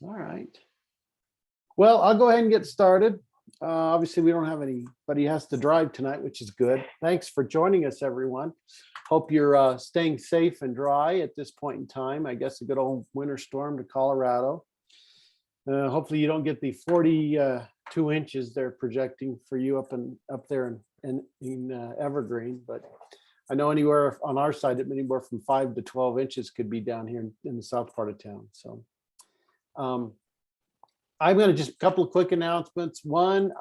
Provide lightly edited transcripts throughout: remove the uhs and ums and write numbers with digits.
All right. Well, I'll go ahead and get started. Obviously, we don't have anybody has to drive tonight, which is good. Thanks for joining us, everyone. Hope you're staying safe and dry at this point in time. I guess a good old winter storm to Colorado. Hopefully, you don't get the 42 inches they're projecting for you up there in Evergreen. But I know anywhere on our side, anywhere from 5 to 12 inches could be down here in the south part of town. So. I'm going to just a couple of quick announcements. One,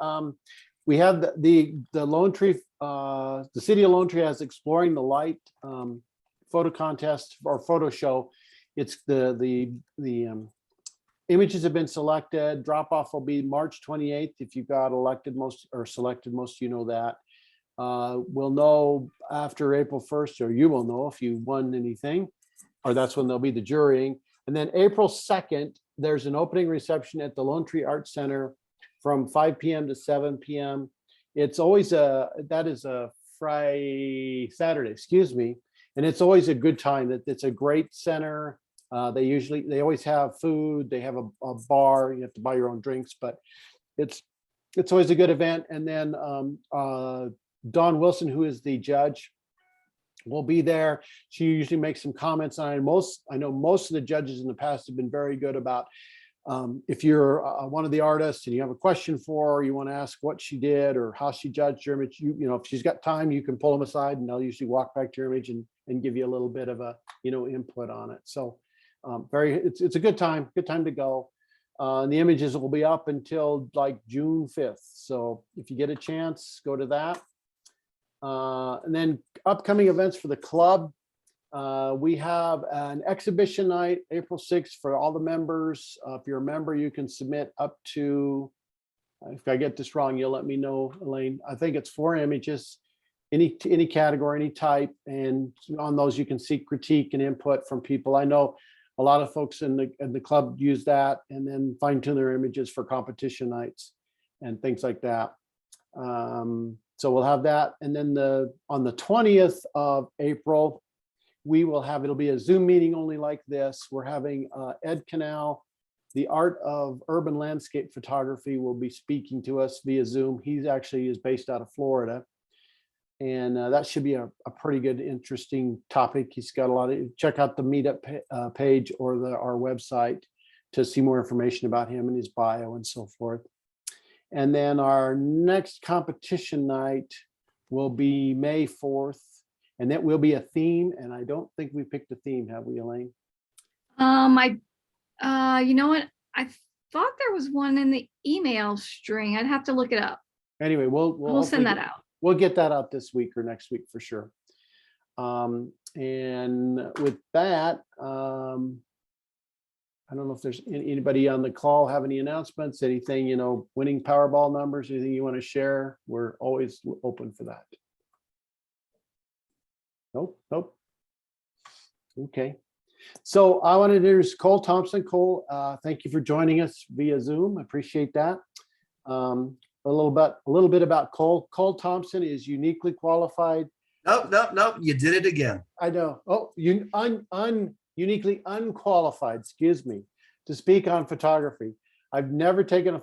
we have the Lone Tree, the city of Lone Tree has Exploring the Light photo contest or photo show. It's the images have been selected. Drop off will be March 28th. If you got elected most or selected most, you know that. We'll know after April 1st, or you will know if you won anything, or that's when there'll be the jurying. And then April 2nd, there's an opening reception at the Lone Tree Arts Center from 5 p.m. to 7 p.m. It's always that is a Saturday, excuse me. And it's always a good time. It's a great center. They always have food. They have a bar. You have to buy your own drinks, but it's always a good event. And then Dawn Wilson, who is the judge, will be there. She usually makes some comments on it. I know most of the judges in the past have been very good about if you're one of the artists and you have a question for her, you want to ask what she did or how she judged your image, you know, if she's got time, you can pull them aside and they'll usually walk back to your image and give you a little bit of a, input on it. So it's a good time to go. And the images will be up until like June 5th. So if you get a chance, go to that. And then upcoming events for the club. We have an exhibition night, April 6th for all the members. If you're a member, you can submit up to, if I get this wrong, you'll let me know, Elaine. I think it's 4 images, any category, any type. And on those, you can seek critique and input from people. I know a lot of folks in the club use that and then fine tune their images for competition nights and things like that. So we'll have that. And then on the 20th of April, it'll be a Zoom meeting only like this. We're having Ed Canal, the Art of Urban Landscape Photography, will be speaking to us via Zoom. He actually is based out of Florida. And that should be a pretty good, interesting topic. He's got check out the meetup page or our website to see more information about him and his bio and so forth. And then our next competition night will be May 4th, and that will be a theme. And I don't think we picked a theme, have we, Elaine? You know what? I thought there was one in the email string. I'd have to look it up. Anyway, we'll send that out. We'll get that out this week or next week for sure. And with that, I don't know if there's anybody on the call have any announcements, anything, winning Powerball numbers, anything you want to share. We're always open for that. Nope. Okay. So I want to introduce Cole Thompson. Cole, thank you for joining us via Zoom. I appreciate that. A little bit about Cole. Cole Thompson is uniquely qualified. Nope. You did it again. I know. Oh, uniquely unqualified, excuse me, to speak on photography. I've never taken a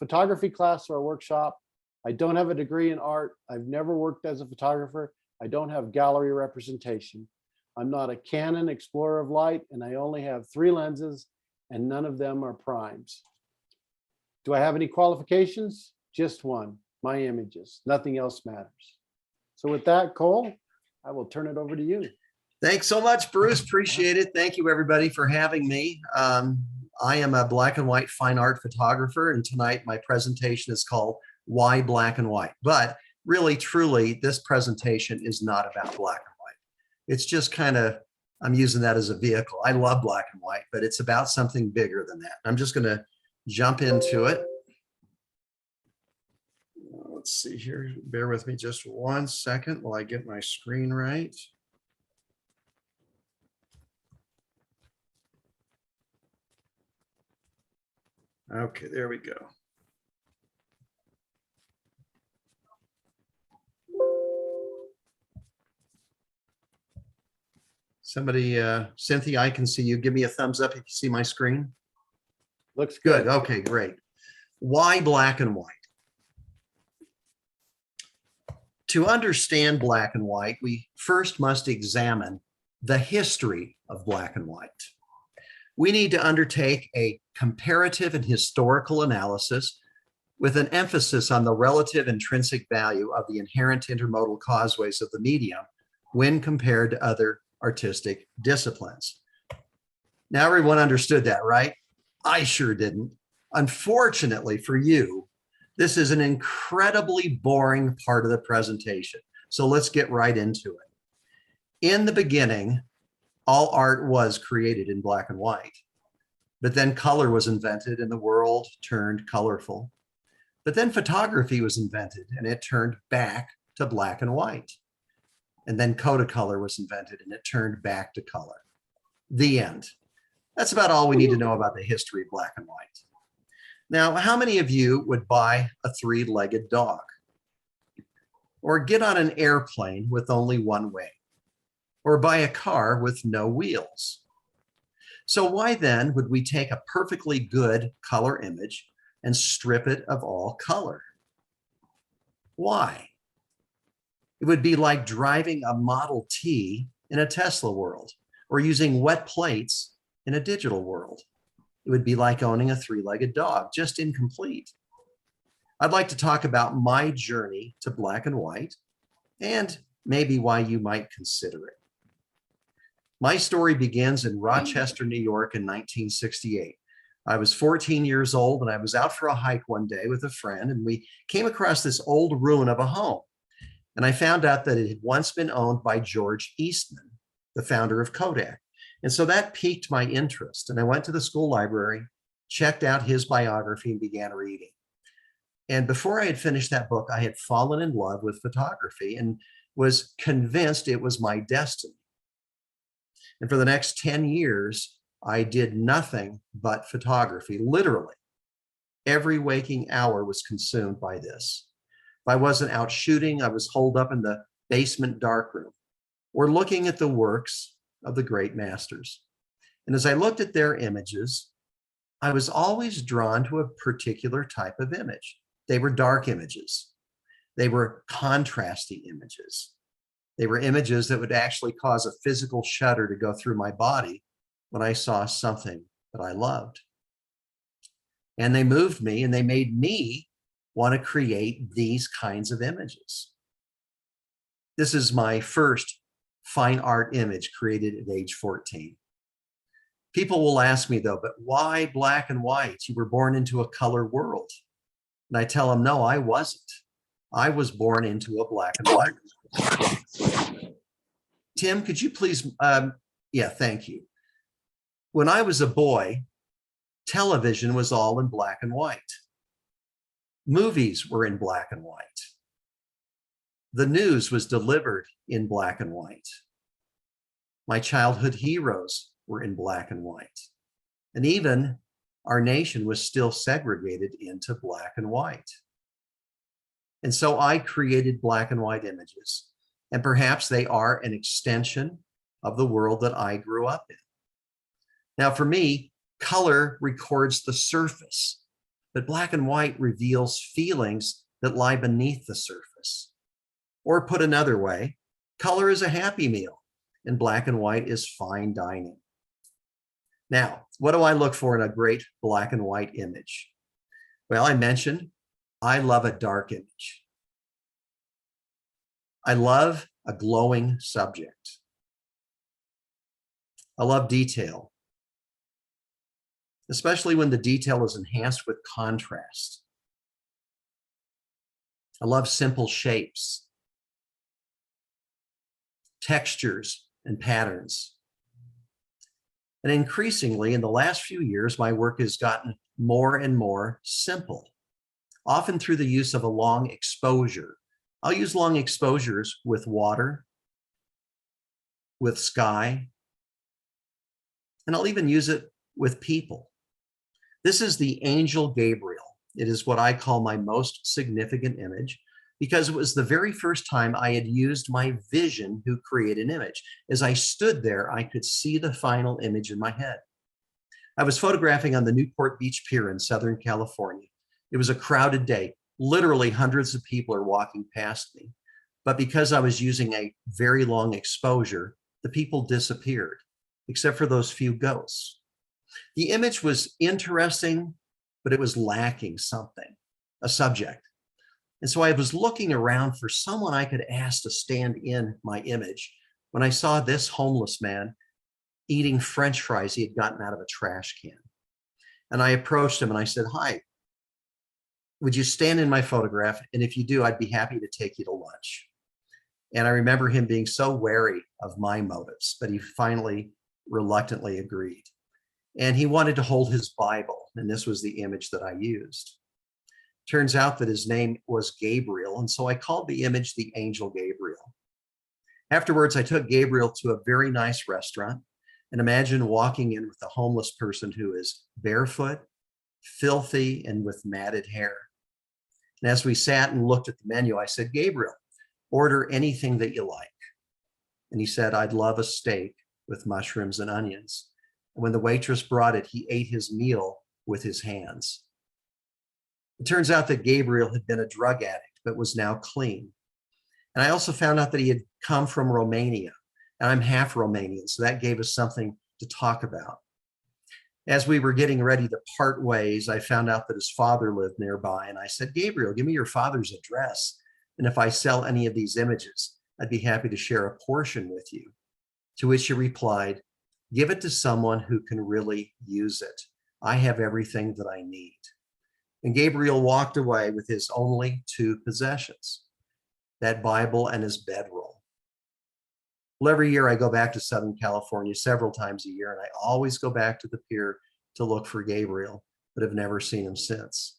photography class or a workshop. I don't have a degree in art. I've never worked as a photographer. I don't have gallery representation. I'm not a Canon Explorer of Light, and I only have 3 lenses, and none of them are primes. Do I have any qualifications? Just one, my images. Nothing else matters. So with that, Cole, I will turn it over to you. Thanks so much, Bruce. Appreciate it. Thank you, everybody, for having me. I am a black and white fine art photographer, and tonight my presentation is called Why Black and White? But really, truly, this presentation is not about black and white. It's just I'm using that as a vehicle. I love black and white, but it's about something bigger than that. I'm just going to jump into it. Let's see here. Bear with me just 1 second while I get my screen right. Okay, there we go. Somebody, Cynthia, I can see you. Give me a thumbs up if you see my screen. Looks Good. good. Okay, great. Why black and white? To understand black and white, we first must examine the history of black and white. We need to undertake a comparative and historical analysis with an emphasis on the relative intrinsic value of the inherent intermodal causeways of the medium when compared to other artistic disciplines. Now, everyone understood that, right? I sure didn't. Unfortunately for you, this is an incredibly boring part of the presentation. So let's get right into it. In the beginning, all art was created in black and white, but then color was invented and the world turned colorful. But then photography was invented and it turned back to black and white. And then Kodacolor was invented and it turned back to color. The end. That's about all we need to know about the history of black and white. Now, how many of you would buy a three-legged dog? Or get on an airplane with only one wing? Or buy a car with no wheels? So why then would we take a perfectly good color image and strip it of all color? Why? It would be like driving a Model T in a Tesla world, or using wet plates in a digital world. It would be like owning a three-legged dog, just incomplete. I'd like to talk about my journey to black and white and maybe why you might consider it. My story begins in Rochester, New York in 1968. I was 14 years old and I was out for a hike one day with a friend, and we came across this old ruin of a home. And I found out that it had once been owned by George Eastman, the founder of Kodak. And so that piqued my interest. And I went to the school library, checked out his biography, and began reading. And before I had finished that book, I had fallen in love with photography and was convinced it was my destiny. And for the next 10 years, I did nothing but photography. Literally, every waking hour was consumed by this. If I wasn't out shooting, I was holed up in the basement darkroom or looking at the works of the great masters. And as I looked at their images, I was always drawn to a particular type of image. They were dark images. They were contrasty images. They were images that would actually cause a physical shudder to go through my body when I saw something that I loved. And they moved me and they made me want to create these kinds of images. This is my first fine art image created at age 14. People will ask me though, but why black and white? You were born into a color world. And I tell them, no, I wasn't. I was born into a black and white. Tim, could you please, yeah, thank you. When I was a boy, television was all in black and white. Movies were in black and white. The news was delivered in black and white. My childhood heroes were in black and white. And even our nation was still segregated into black and white. And so I created black and white images. And perhaps they are an extension of the world that I grew up in. Now, for me, color records the surface, but black and white reveals feelings that lie beneath the surface. Or put another way, color is a happy meal and black and white is fine dining. Now, what do I look for in a great black and white image? Well, I mentioned I love a dark image. I love a glowing subject. I love detail, especially when the detail is enhanced with contrast. I love simple shapes, textures, and patterns. And increasingly, in the last few years, my work has gotten more and more simple, often through the use of a long exposure. I'll use long exposures with water, with sky, and I'll even use it with people. This is the Angel Gabriel. It is what I call my most significant image because it was the very first time I had used my vision to create an image. As I stood there, I could see the final image in my head. I was photographing on the Newport Beach Pier in Southern California. It was a crowded day. Literally hundreds of people are walking past me. But because I was using a very long exposure, the people disappeared, except for those few ghosts. The image was interesting, but it was lacking something, a subject. And so I was looking around for someone I could ask to stand in my image when I saw this homeless man eating French fries he had gotten out of a trash can. And I approached him and I said, "Hi, would you stand in my photograph? And if you do, I'd be happy to take you to lunch." And I remember him being so wary of my motives, but he finally reluctantly agreed. And he wanted to hold his Bible, and this was the image that I used. Turns out that his name was Gabriel, and so I called the image the Angel Gabriel. Afterwards, I took Gabriel to a very nice restaurant, and imagine walking in with a homeless person who is barefoot, filthy, and with matted hair. And as we sat and looked at the menu, I said, "Gabriel, order anything that you like." And he said, "I'd love a steak with mushrooms and onions." And when the waitress brought it, he ate his meal with his hands. It turns out that Gabriel had been a drug addict, but was now clean. And I also found out that he had come from Romania, and I'm half Romanian, so that gave us something to talk about. As we were getting ready to part ways, I found out that his father lived nearby, and I said, "Gabriel, give me your father's address. And if I sell any of these images, I'd be happy to share a portion with you." To which he replied, "Give it to someone who can really use it. I have everything that I need." And Gabriel walked away with his only two possessions, that Bible and his bedroll. Well, every year I go back to Southern California several times a year, and I always go back to the pier to look for Gabriel, but have never seen him since.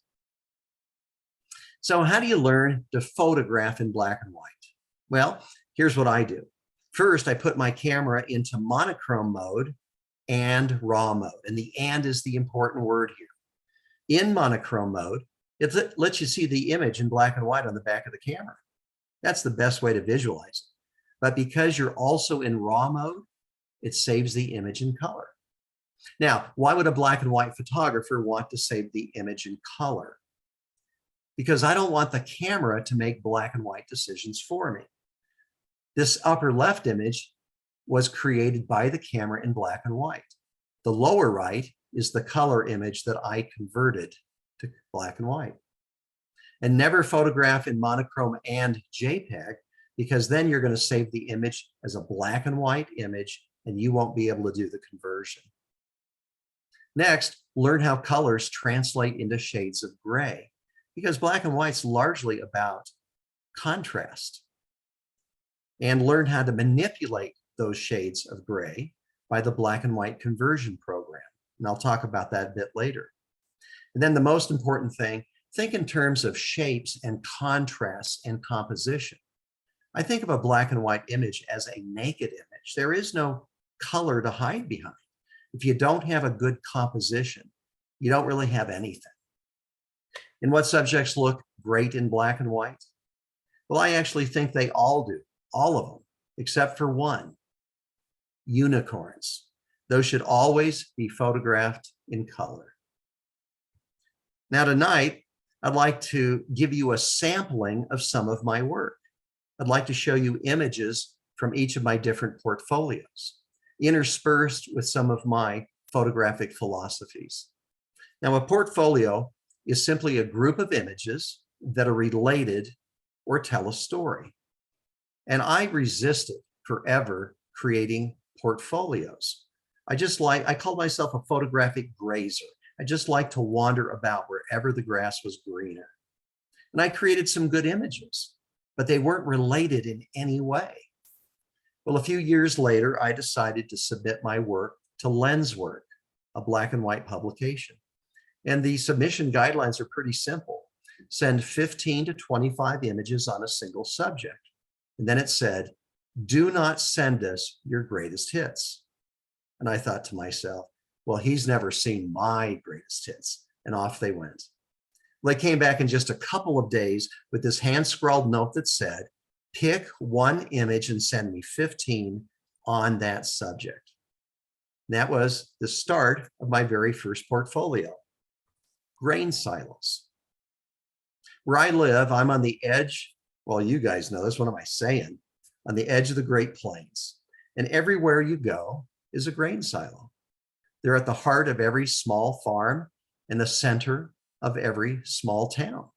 So how do you learn to photograph in black and white? Well, here's what I do. First, I put my camera into monochrome mode and raw mode. And the "and" is the important word here. In monochrome mode, it lets you see the image in black and white on the back of the camera. That's the best way to visualize it. But because you're also in raw mode, it saves the image in color. Now, why would a black and white photographer want to save the image in color? Because I don't want the camera to make black and white decisions for me. This upper left image was created by the camera in black and white. The lower right is the color image that I converted to black and white. And never photograph in monochrome and JPEG, because then you're going to save the image as a black and white image and you won't be able to do the conversion. Next, learn how colors translate into shades of gray, because black and white's largely about contrast. And learn how to manipulate those shades of gray by the black and white conversion program. And I'll talk about that a bit later. And then the most important thing, think in terms of shapes and contrasts and composition. I think of a black and white image as a naked image. There is no color to hide behind. If you don't have a good composition, you don't really have anything. And what subjects look great in black and white? Well, I actually think they all do, all of them, except for one, unicorns. Those should always be photographed in color. Now tonight, I'd like to give you a sampling of some of my work. I'd like to show you images from each of my different portfolios, interspersed with some of my photographic philosophies. Now, a portfolio is simply a group of images that are related or tell a story. And I resisted forever creating portfolios. I called myself a photographic grazer. I just like to wander about wherever the grass was greener. And I created some good images, but they weren't related in any way. Well, a few years later, I decided to submit my work to Lenswork, a black and white publication. And the submission guidelines are pretty simple. Send 15 to 25 images on a single subject. And then it said, "Do not send us your greatest hits." And I thought to myself, well, he's never seen my greatest hits. And off they went. Well, they came back in just a couple of days with this hand-scrawled note that said, "Pick one image and send me 15 on that subject." And that was the start of my very first portfolio, grain silos. Where I live, I'm on the edge. Well, you guys know this. What am I saying? On the edge of the Great Plains. And everywhere you go is a grain silo. They're at the heart of every small farm and the center of every small town.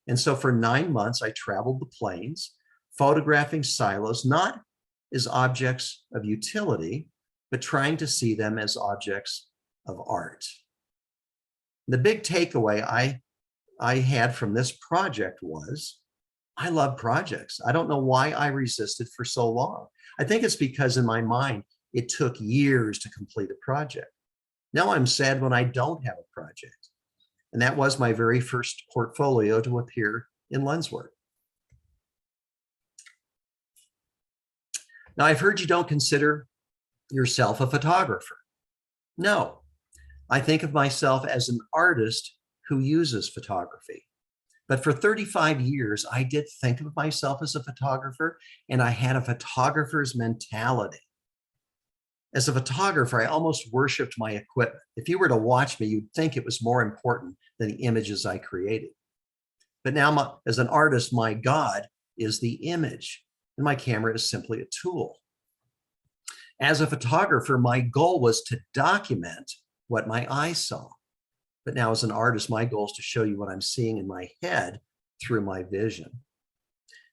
And so for 9 months, I traveled the plains, photographing silos, not as objects of utility, but trying to see them as objects of art. The big takeaway I had from this project was, I love projects. I don't know why I resisted for so long. I think it's because in my mind, it took years to complete a project. Now I'm sad when I don't have a project. And that was my very first portfolio to appear in Lenswork. Now I've heard you don't consider yourself a photographer. No, I think of myself as an artist who uses photography. But for 35 years, I did think of myself as a photographer, and I had a photographer's mentality. As a photographer, I almost worshiped my equipment. If you were to watch me, you'd think it was more important than the images I created. But now, as an artist, my God is the image, and my camera is simply a tool. As a photographer, my goal was to document what my eyes saw. But now as an artist, my goal is to show you what I'm seeing in my head through my vision.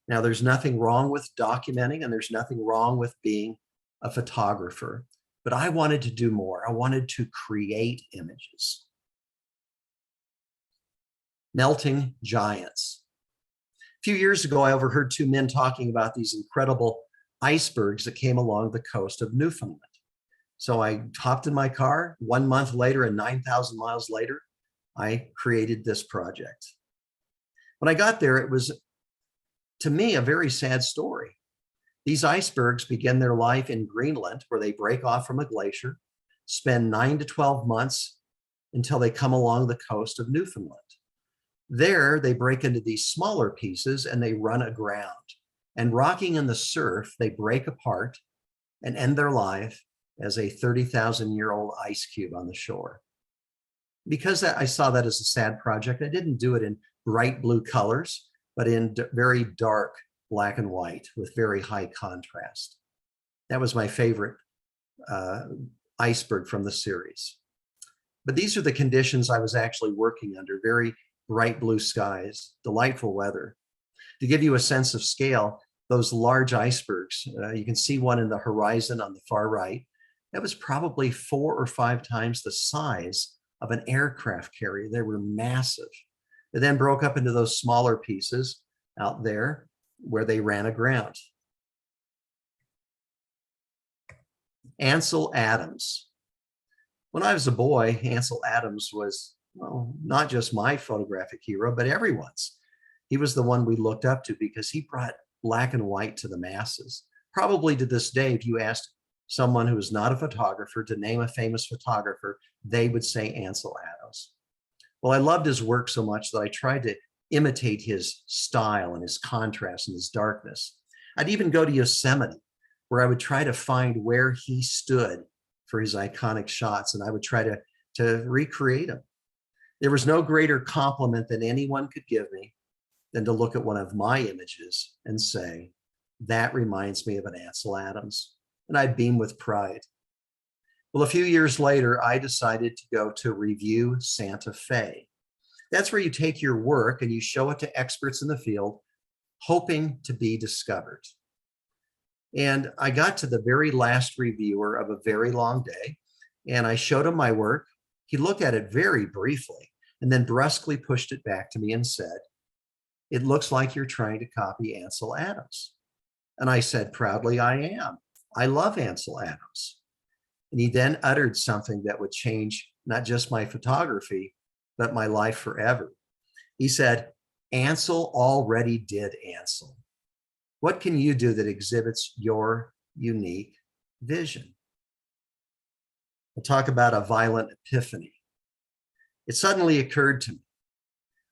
Now, there's nothing wrong with documenting, and there's nothing wrong with being a photographer, but I wanted to do more. I wanted to create images. Melting giants. A few years ago, I overheard two men talking about these incredible icebergs that came along the coast of Newfoundland. So I hopped in my car. 1 month later and 9,000 miles later, I created this project. When I got there, it was, to me, a very sad story. These icebergs begin their life in Greenland, where they break off from a glacier, spend 9 to 12 months until they come along the coast of Newfoundland. There, they break into these smaller pieces and they run aground. And rocking in the surf, they break apart and end their life as a 30,000-year-old ice cube on the shore. Because I saw that as a sad project, I didn't do it in bright blue colors, but in very dark black and white with very high contrast. That was my favorite iceberg from the series. But these are the conditions I was actually working under: very bright blue skies, delightful weather. To give you a sense of scale, those large icebergs, you can see one in the horizon on the far right. That was probably 4 or 5 times the size of an aircraft carrier. They were massive. They then broke up into those smaller pieces out there where they ran aground. Ansel Adams. When I was a boy, Ansel Adams was, well, not just my photographic hero, but everyone's. He was the one we looked up to because he brought black and white to the masses. Probably to this day, if you asked someone who is not a photographer to name a famous photographer, they would say Ansel Adams. Well, I loved his work so much that I tried to imitate his style and his contrast and his darkness. I'd even go to Yosemite, where I would try to find where he stood for his iconic shots, and I would try to recreate them. There was no greater compliment than anyone could give me than to look at one of my images and say, that reminds me of an Ansel Adams. And I'd beam with pride. Well, a few years later, I decided to go to Review Santa Fe. That's where you take your work and you show it to experts in the field, hoping to be discovered. And I got to the very last reviewer of a very long day, and I showed him my work. He looked at it very briefly and then brusquely pushed it back to me and said, "It looks like you're trying to copy Ansel Adams." And I said proudly, "I am. I love Ansel Adams." And he then uttered something that would change not just my photography, but my life forever. He said, "Ansel already did Ansel. What can you do that exhibits your unique vision?" We'll talk about a violent epiphany. It suddenly occurred to me,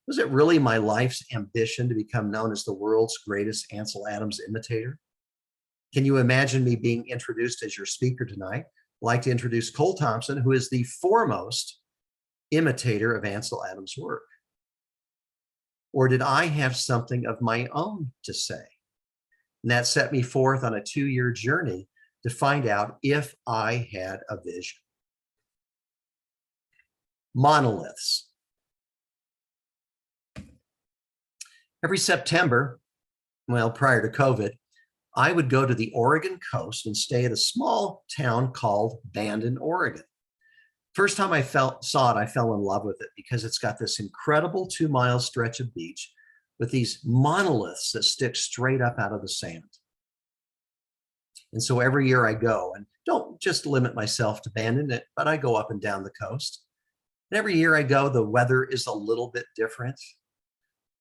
was it really my life's ambition to become known as the world's greatest Ansel Adams imitator? Can you imagine me being introduced as your speaker tonight like to introduce Cole Thompson, who is the foremost imitator of Ansel Adams' work. Or did I have something of my own to say? And that set me forth on a 2-year journey to find out if I had a vision. Monoliths. Every September, well, prior to COVID, I would go to the Oregon coast and stay at a small town called Bandon, Oregon. First time I saw it, I fell in love with it because it's got this incredible 2-mile stretch of beach with these monoliths that stick straight up out of the sand. And so every year I go, and don't just limit myself to Bandon, but I go up and down the coast. And every year I go, the weather is a little bit different.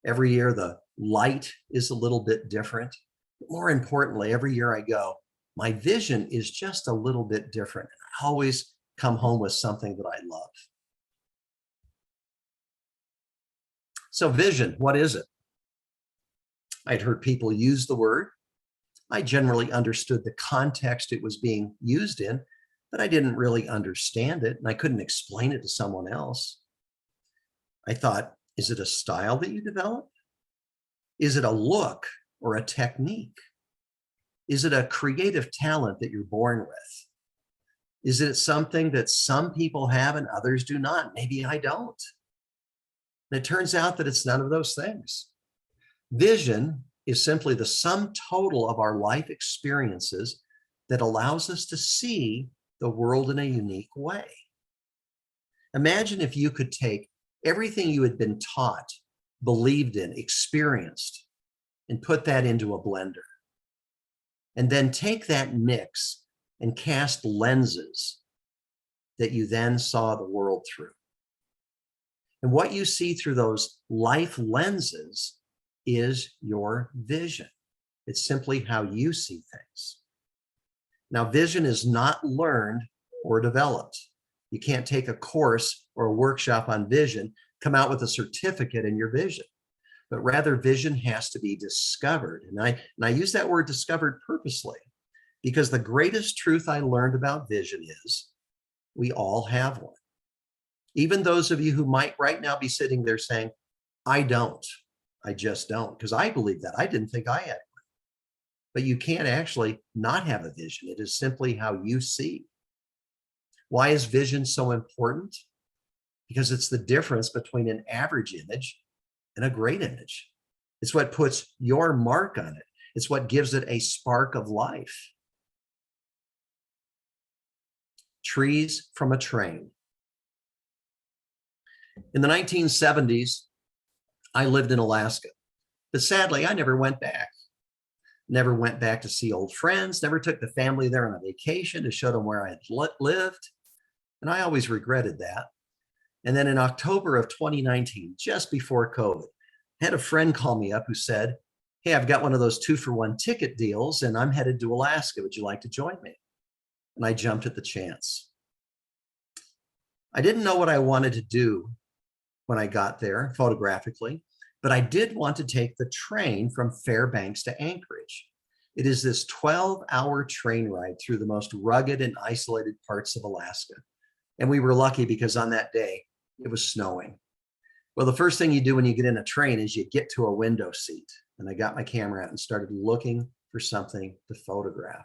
Every year the light is a little bit different. But more importantly, every year I go, my vision is just a little bit different. I always come home with something that I love. So vision, what is it? I'd heard people use the word. I generally understood the context it was being used in, but I didn't really understand it, and I couldn't explain it to someone else. I thought, is it a style that you develop? Is it a look or a technique? Is it a creative talent that you're born with? Is it something that some people have and others do not? Maybe I don't. And it turns out that it's none of those things. Vision is simply the sum total of our life experiences that allows us to see the world in a unique way. Imagine if you could take everything you had been taught, believed in, experienced, and put that into a blender. And then take that mix and cast lenses that you then saw the world through. And what you see through those life lenses is your vision. It's simply how you see things. Now, vision is not learned or developed. You can't take a course or a workshop on vision, come out with a certificate in your vision, but rather vision has to be discovered. And I use that word discovered purposely because the greatest truth I learned about vision is we all have one. Even those of you who might right now be sitting there saying, I don't, I just don't, because I believe that. I didn't think I had one. But you can't actually not have a vision. It is simply how you see. Why is vision so important? Because it's the difference between an average image and a great image. It's what puts your mark on it. It's what gives it a spark of life. Trees from a train. In the 1970s, I lived in Alaska, but sadly, I never went back. Never went back to see old friends, never took the family there on a vacation to show them where I had lived. And I always regretted that. And then in October of 2019, just before COVID, I had a friend call me up who said, hey, I've got one of those 2-for-1 ticket deals and I'm headed to Alaska. Would you like to join me? And I jumped at the chance. I didn't know what I wanted to do when I got there photographically, but I did want to take the train from Fairbanks to Anchorage. It is this 12-hour train ride through the most rugged and isolated parts of Alaska. And we were lucky because on that day, it was snowing. Well, the first thing you do when you get in a train is you get to a window seat. And I got my camera out and started looking for something to photograph.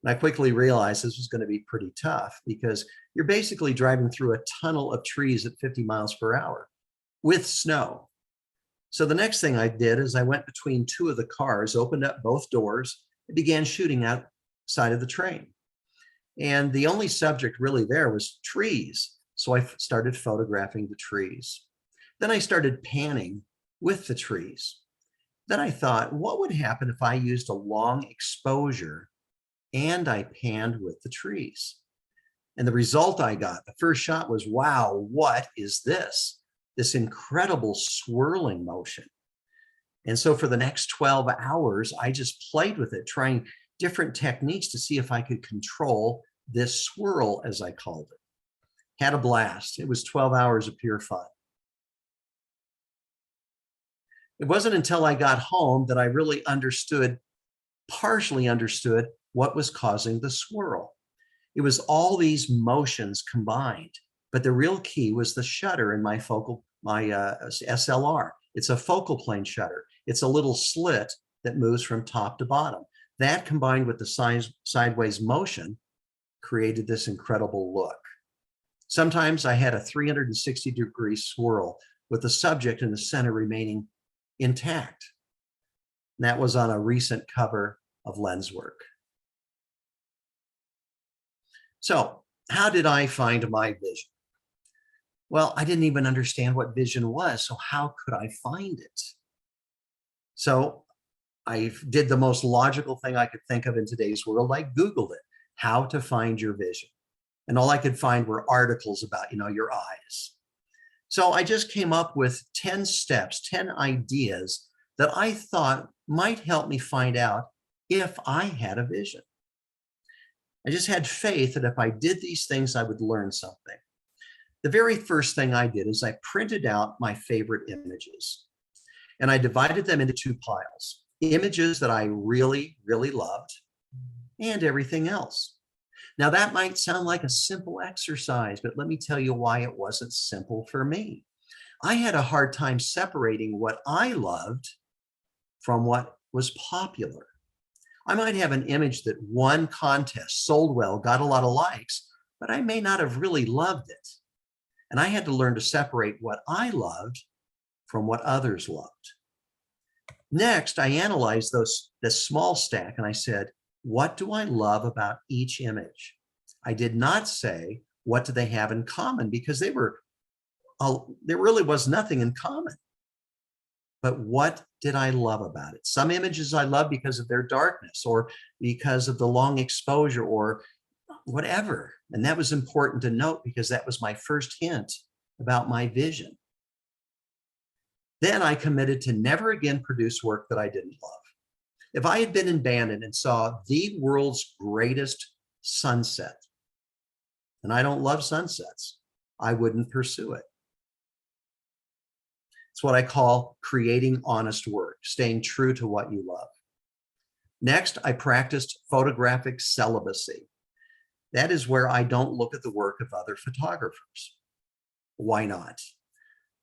And I quickly realized this was going to be pretty tough because you're basically driving through a tunnel of trees at 50 miles per hour with snow. So the next thing I did is I went between 2 of the cars, opened up both doors, and began shooting outside of the train. And the only subject really there was trees. So I started photographing the trees. Then I started panning with the trees. Then I thought, what would happen if I used a long exposure and I panned with the trees? And the result I got, the first shot was, wow, what is this? This incredible swirling motion. And so for the next 12 hours, I just played with it, trying different techniques to see if I could control this swirl, as I called it. Had a blast. It was 12 hours of pure fun. It wasn't until I got home that I really partially understood what was causing the swirl. It was all these motions combined, but the real key was the shutter in my SLR. It's a focal plane shutter. It's a little slit that moves from top to bottom. That combined with the sideways motion created this incredible look. Sometimes I had a 360-degree swirl with the subject in the center remaining intact. And that was on a recent cover of Lenswork. So how did I find my vision? Well, I didn't even understand what vision was, so how could I find it? So I did the most logical thing I could think of in today's world. I Googled it, how to find your vision. And all I could find were articles about, your eyes. So I just came up with 10 steps, 10 ideas that I thought might help me find out if I had a vision. I just had faith that if I did these things, I would learn something. The very first thing I did is I printed out my favorite images, and I divided them into 2 piles. Images that I really, really loved, and everything else. Now that might sound like a simple exercise, but let me tell you why it wasn't simple for me. I had a hard time separating what I loved from what was popular. I might have an image that won contests, sold well, got a lot of likes, but I may not have really loved it. And I had to learn to separate what I loved from what others loved. Next, I analyzed this small stack and I said, what do I love about each image? I did not say, what do they have in common? Because there really was nothing in common. But what did I love about it? Some images I love because of their darkness or because of the long exposure or whatever. And that was important to note because that was my first hint about my vision. Then I committed to never again produce work that I didn't love. If I had been in Bandon and saw the world's greatest sunset, and I don't love sunsets, I wouldn't pursue it. It's what I call creating honest work, staying true to what you love. Next, I practiced photographic celibacy. That is where I don't look at the work of other photographers. Why not?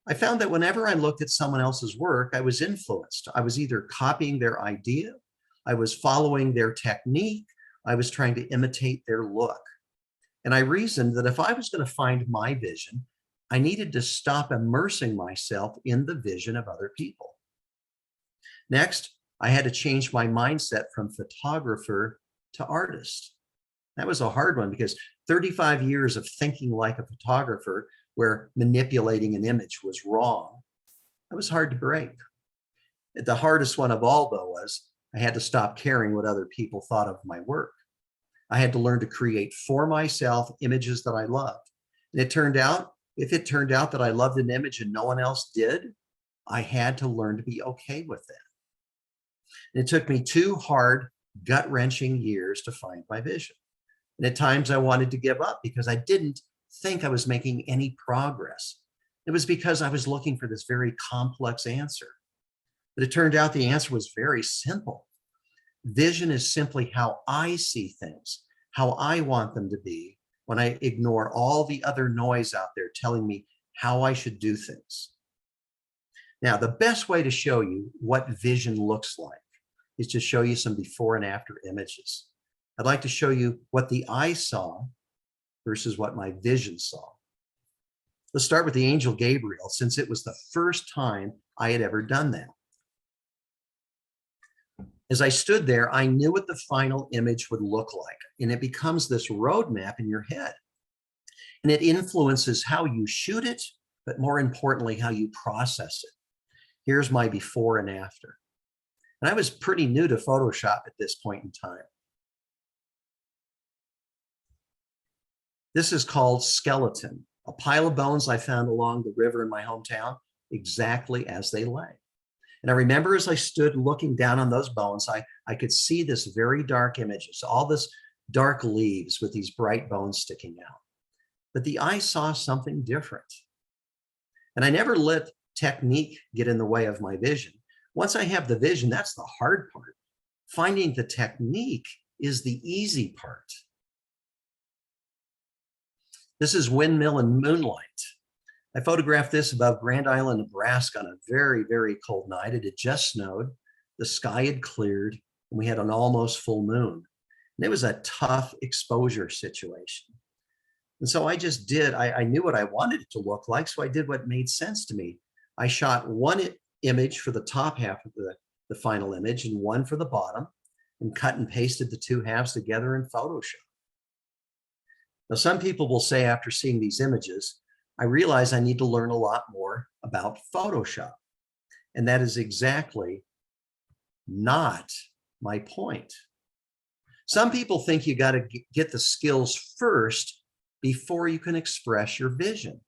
I found that whenever I looked at someone else's work, I was influenced. I was either copying their idea, I was following their technique, I was trying to imitate their look. And I reasoned that if I was going to find my vision, I needed to stop immersing myself in the vision of other people. Next, I had to change my mindset from photographer to artist. That was a hard one because 35 years of thinking like a photographer where manipulating an image was wrong, that was hard to break. The hardest one of all, though, was I had to stop caring what other people thought of my work. I had to learn to create for myself images that I loved. And if it turned out that I loved an image and no one else did, I had to learn to be okay with that. And it took me 2 hard, gut-wrenching years to find my vision. And at times I wanted to give up because I didn't think I was making any progress. It was because I was looking for this very complex answer. But it turned out the answer was very simple. Vision is simply how I see things, how I want them to be, when I ignore all the other noise out there telling me how I should do things. Now, the best way to show you what vision looks like is to show you some before and after images. I'd like to show you what the eye saw versus what my vision saw. Let's start with the Angel Gabriel, since it was the first time I had ever done that. As I stood there, I knew what the final image would look like, and it becomes this roadmap in your head. And it influences how you shoot it, but more importantly, how you process it. Here's my before and after. And I was pretty new to Photoshop at this point in time. This is called skeleton, a pile of bones I found along the river in my hometown, exactly as they lay. And I remember as I stood looking down on those bones, I could see this very dark images, all this dark leaves with these bright bones sticking out. But the eye saw something different. And I never let technique get in the way of my vision. Once I have the vision, that's the hard part. Finding the technique is the easy part. This is Windmill and Moonlight. I photographed this above Grand Island, Nebraska on a very, very cold night. It had just snowed. The sky had cleared and we had an almost full moon. And it was a tough exposure situation. And so I just did, I knew what I wanted it to look like, so I did what made sense to me. I shot one image for the top half of the final image and one for the bottom, and cut and pasted the two halves together in Photoshop. Now, some people will say after seeing these images, I realize I need to learn a lot more about Photoshop. And that is exactly not my point. Some people think you got to get the skills first before you can express your vision.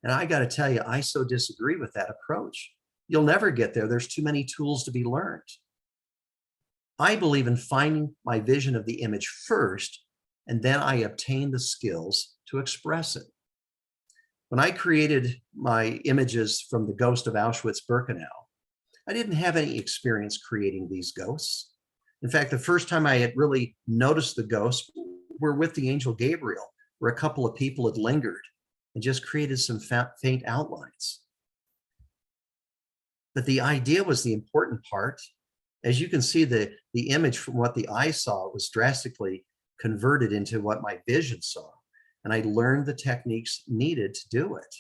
And I got to tell you, I so disagree with that approach. You'll never get there. There's too many tools to be learned. I believe in finding my vision of the image first, and then I obtain the skills to express it. When I created my images from the ghost of Auschwitz-Birkenau, I didn't have any experience creating these ghosts. In fact, the first time I had really noticed the ghosts were with the Angel Gabriel, where a couple of people had lingered and just created some faint outlines. But the idea was the important part. As you can see, the image from what the eye saw was drastically converted into what my vision saw. And I learned the techniques needed to do it.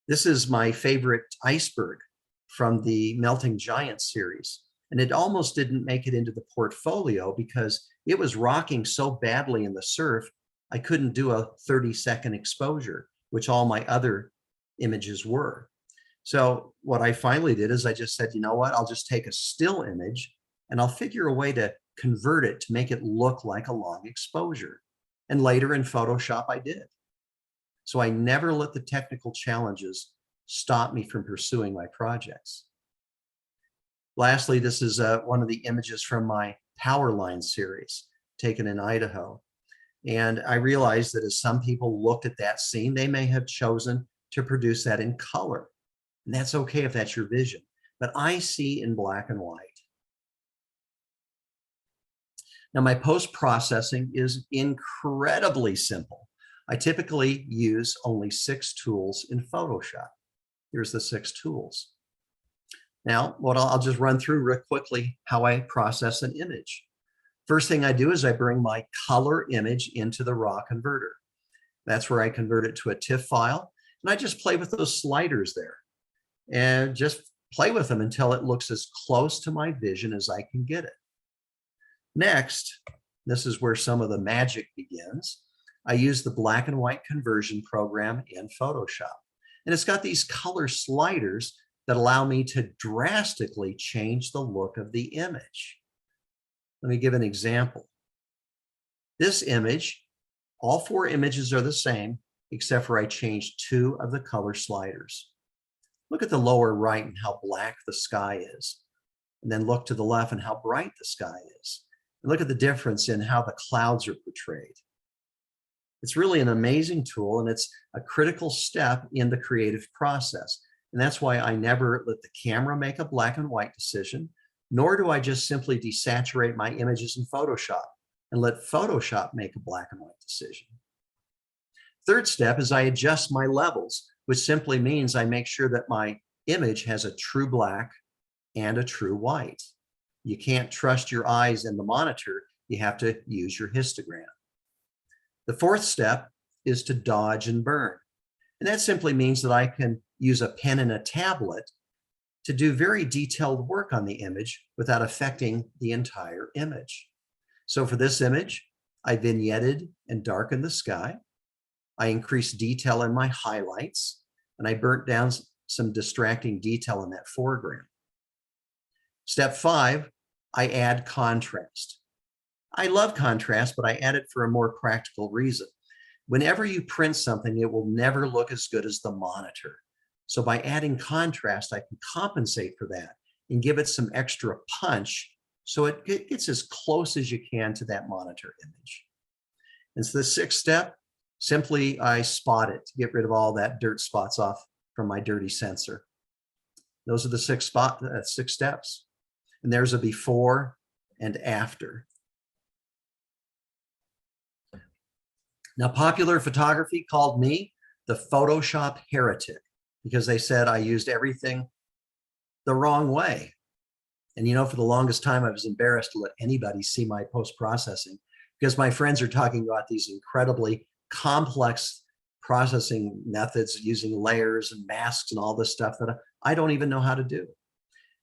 This is my favorite iceberg from the Melting Giant series. And it almost didn't make it into the portfolio because it was rocking so badly in the surf, I couldn't do a 30-second exposure, which all my other images were. So what I finally did is I just said, you know what, I'll just take a still image and I'll figure a way to convert it to make it look like a long exposure. And later in Photoshop, I did. So I never let the technical challenges stop me from pursuing my projects. Lastly, this is one of the images from my Power Line series taken in Idaho. And I realized that as some people looked at that scene, they may have chosen to produce that in color. And that's okay if that's your vision, but I see in black and white. Now, my post-processing is incredibly simple. I typically use only 6 tools in Photoshop. Here's the 6 tools. Now, I'll just run through real quickly how I process an image. First thing I do is I bring my color image into the raw converter. That's where I convert it to a TIFF file. And I just play with those sliders there and just play with them until it looks as close to my vision as I can get it. Next, this is where some of the magic begins. I use the black and white conversion program in Photoshop. And it's got these color sliders that allow me to drastically change the look of the image. Let me give an example. This image, all 4 images are the same, except for I changed 2 of the color sliders. Look at the lower right and how black the sky is. And then look to the left and how bright the sky is. And look at the difference in how the clouds are portrayed. It's really an amazing tool, and it's a critical step in the creative process. And that's why I never let the camera make a black and white decision, nor do I just simply desaturate my images in Photoshop and let Photoshop make a black and white decision. Third step is I adjust my levels, which simply means I make sure that my image has a true black and a true white. You can't trust your eyes in the monitor. You have to use your histogram. The fourth step is to dodge and burn. And that simply means that I can use a pen and a tablet to do very detailed work on the image without affecting the entire image. So for this image, I vignetted and darkened the sky. I increased detail in my highlights, and I burnt down some distracting detail in that foreground. Step 5, I add contrast. I love contrast, but I add it for a more practical reason. Whenever you print something, it will never look as good as the monitor. So by adding contrast, I can compensate for that and give it some extra punch so it gets as close as you can to that monitor image. And so the 6th step, simply I spot it to get rid of all that dirt spots off from my dirty sensor. Those are the 6 steps. And there's a before and after. Now, Popular Photography called me the Photoshop heretic because they said I used everything the wrong way. And, you know, for the longest time, I was embarrassed to let anybody see my post-processing because my friends are talking about these incredibly complex processing methods using layers and masks and all this stuff that I don't even know how to do.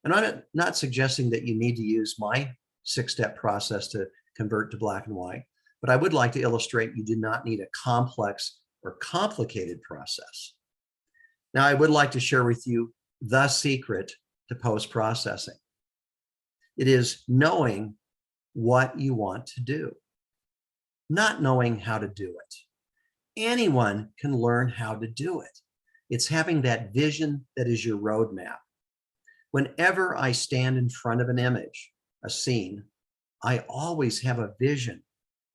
And I'm not suggesting that you need to use my 6-step process to convert to black and white, but I would like to illustrate you do not need a complex or complicated process. Now, I would like to share with you the secret to post-processing. It is knowing what you want to do, not knowing how to do it. Anyone can learn how to do it. It's having that vision that is your roadmap. Whenever I stand in front of an image, a scene, I always have a vision,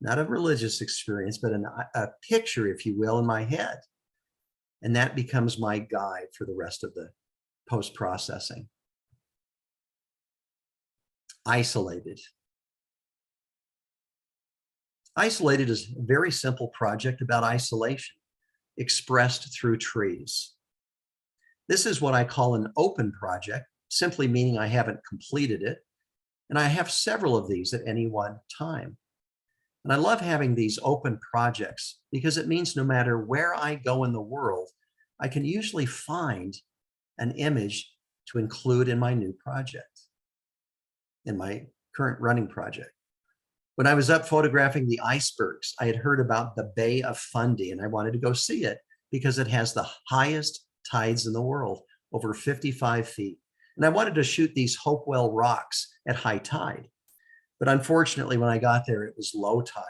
not a religious experience, but a picture, if you will, in my head. And that becomes my guide for the rest of the post-processing. Isolated. Isolated is a very simple project about isolation, expressed through trees. This is what I call an open project, simply meaning I haven't completed it. And I have several of these at any one time. And I love having these open projects because it means no matter where I go in the world, I can usually find an image to include in my new project, in my current running project. When I was up photographing the icebergs, I had heard about the Bay of Fundy and I wanted to go see it because it has the highest tides in the world, over 55 feet. And I wanted to shoot these Hopewell rocks at high tide. But unfortunately, when I got there, it was low tide.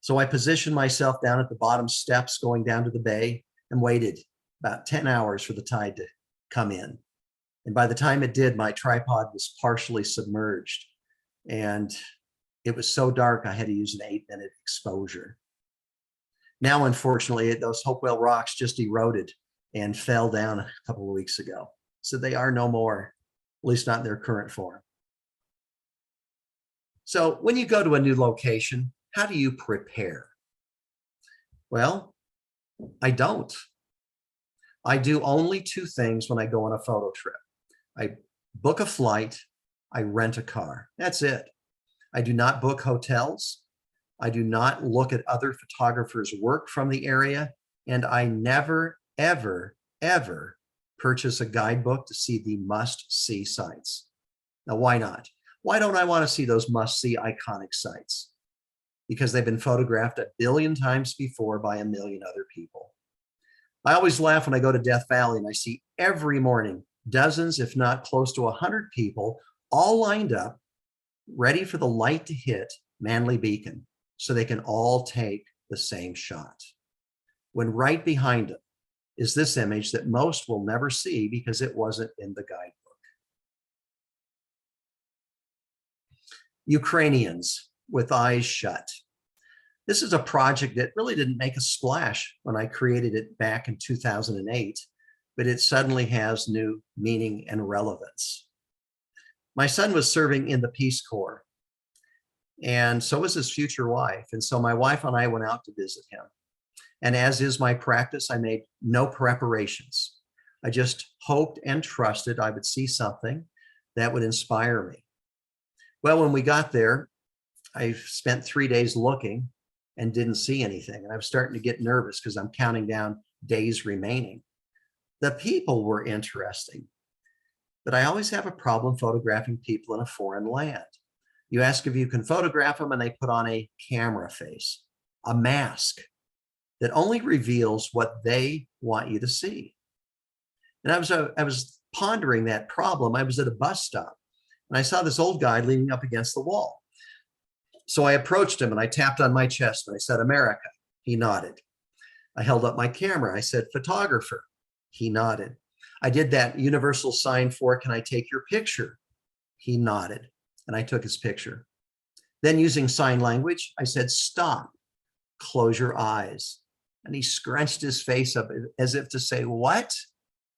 So I positioned myself down at the bottom steps going down to the bay and waited about 10 hours for the tide to come in. And by the time it did, my tripod was partially submerged. And it was so dark, I had to use an 8-minute exposure. Now, unfortunately, those Hopewell rocks just eroded and fell down a couple of weeks ago. So they are no more, at least not in their current form. So when you go to a new location, how do you prepare? Well, I don't. I do only 2 things when I go on a photo trip. I book a flight, I rent a car. That's it. I do not book hotels. I do not look at other photographers' work from the area. And I never, ever, ever purchase a guidebook to see the must-see sites. Now, why not? Why don't I want to see those must-see iconic sites? Because they've been photographed 1 billion times before by 1 million other people. I always laugh when I go to Death Valley and I see every morning dozens, if not close to 100 people, all lined up, ready for the light to hit Manly Beacon so they can all take the same shot. When right behind them is this image that most will never see because it wasn't in the guidebook. Ukrainians with eyes shut. This is a project that really didn't make a splash when I created it back in 2008, but it suddenly has new meaning and relevance. My son was serving in the Peace Corps, and so was his future wife. And so my wife and I went out to visit him. And as is my practice, I made no preparations. I just hoped and trusted I would see something that would inspire me. Well, when we got there, I spent 3 days looking and didn't see anything. And I was starting to get nervous because I'm counting down days remaining. The people were interesting, but I always have a problem photographing people in a foreign land. You ask if you can photograph them and they put on a camera face, a mask that only reveals what they want you to see. And I was pondering that problem. I was at a bus stop and I saw this old guy leaning up against the wall. So I approached him and I tapped on my chest and I said, "America." He nodded. I held up my camera. I said, "Photographer." He nodded. I did that universal sign for, "Can I take your picture?" He nodded and I took his picture. Then using sign language, I said, "Stop, close your eyes." And he scrunched his face up as if to say, "What?"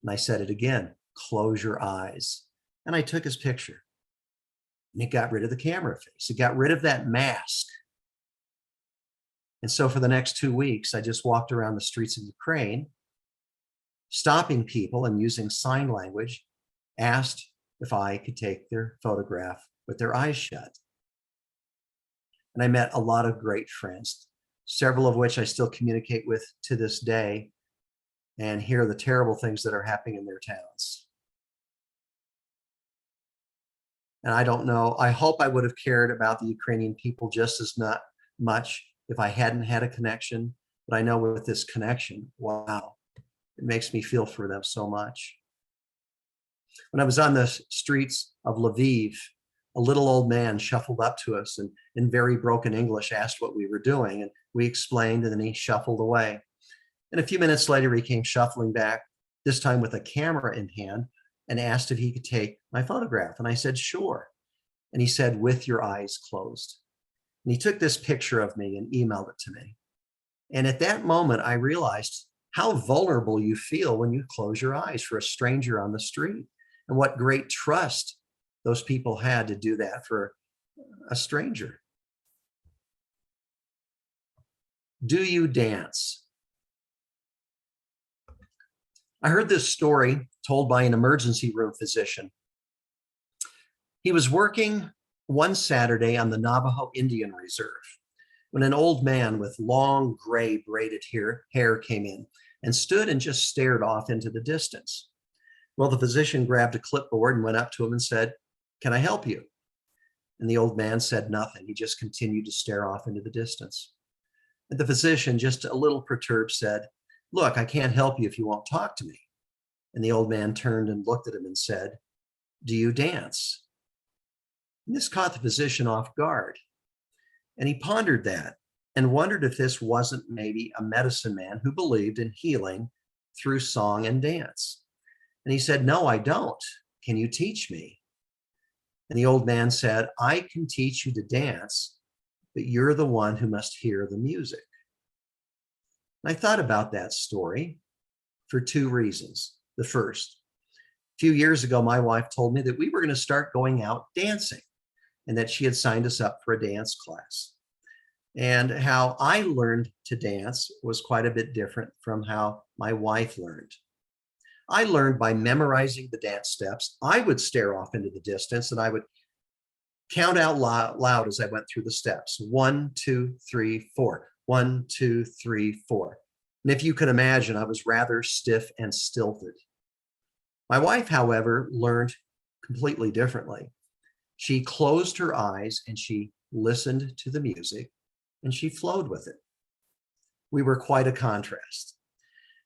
And I said it again, "Close your eyes." And I took his picture. And it got rid of the camera face. It got rid of that mask. And so for the next 2 weeks, I just walked around the streets of Ukraine, stopping people and using sign language, asked if I could take their photograph with their eyes shut. And I met a lot of great friends, several of which I still communicate with to this day and hear the terrible things that are happening in their towns. And I don't know, I hope I would have cared about the Ukrainian people just as not much if I hadn't had a connection. But I know with this connection, wow, it makes me feel for them so much. When I was on the streets of Lviv, a little old man shuffled up to us and in very broken English asked what we were doing. And we explained, and then he shuffled away. And a few minutes later, he came shuffling back, this time with a camera in hand, and asked if he could take my photograph. And I said, sure. And he said, with your eyes closed. And he took this picture of me and emailed it to me. And at that moment, I realized how vulnerable you feel when you close your eyes for a stranger on the street, and what great trust those people had to do that for a stranger. Do you dance? I heard this story told by an emergency room physician. He was working one Saturday on the Navajo Indian Reserve when an old man with long gray braided hair came in and stood and just stared off into the distance. Well, the physician grabbed a clipboard and went up to him and said, "Can I help you?" And the old man said nothing. He just continued to stare off into the distance. And the physician, just a little perturbed, said, "Look, I can't help you if you won't talk to me." And the old man turned and looked at him and said, "Do you dance?" And this caught the physician off guard. And he pondered that and wondered if this wasn't maybe a medicine man who believed in healing through song and dance. And he said, "No, I don't. Can you teach me?" And the old man said, "I can teach you to dance, but you're the one who must hear the music." And I thought about that story for two reasons. The first, a few years ago, my wife told me that we were going to start going out dancing and that she had signed us up for a dance class. And how I learned to dance was quite a bit different from how my wife learned. I learned by memorizing the dance steps. I would stare off into the distance and I would count out loud as I went through the steps. 1, 2, 3, 4. 1, 2, 3, 4. And if you can imagine, I was rather stiff and stilted. My wife, however, learned completely differently. She closed her eyes and she listened to the music and she flowed with it. We were quite a contrast.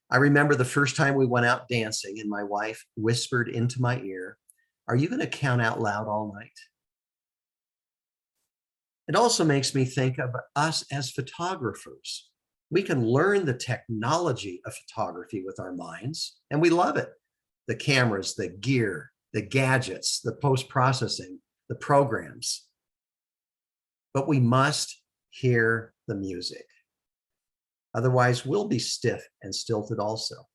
I remember the first time we went out dancing and my wife whispered into my ear, "Are you going to count out loud all night?" It also makes me think of us as photographers. We can learn the technology of photography with our minds, and we love it. The cameras, the gear, the gadgets, the post-processing, the programs. But we must hear the music. Otherwise, we'll be stiff and stilted also.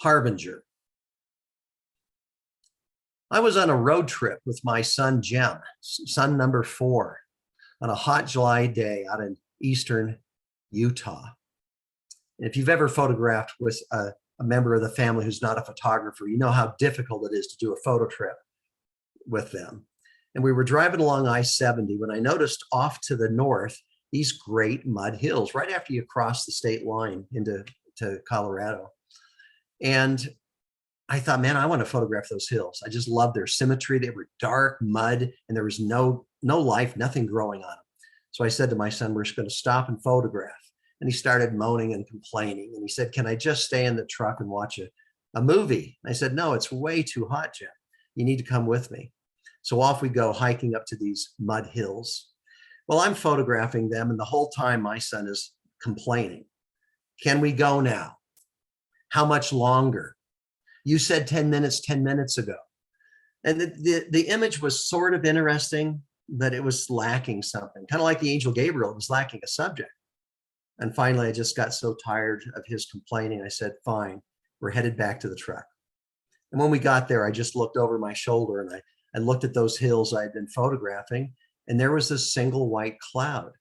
Harbinger. I was on a road trip with my son, Jem, son number 4, on a hot July day out in eastern Utah. And if you've ever photographed with a member of the family who's not a photographer, you know how difficult it is to do a photo trip with them. And we were driving along I-70 when I noticed off to the north these great mud hills right after you cross the state line into Colorado. And I thought, man, I want to photograph those hills. I just loved their symmetry. They were dark mud and there was no life, nothing growing on them. So I said to my son, "We're just going to stop and photograph." And he started moaning and complaining. And he said, "Can I just stay in the truck and watch a movie?" I said, "No, it's way too hot, Jim. You need to come with me." So off we go hiking up to these mud hills. Well, I'm photographing them. And the whole time my son is complaining. "Can we go now? How much longer? You said 10 minutes, 10 minutes ago." And the image was sort of interesting, but it was lacking something, kind of like the Angel Gabriel, it was lacking a subject. And finally, I just got so tired of his complaining. I said, "Fine, we're headed back to the truck." And when we got there, I just looked over my shoulder and I looked at those hills I had been photographing. And there was this single white cloud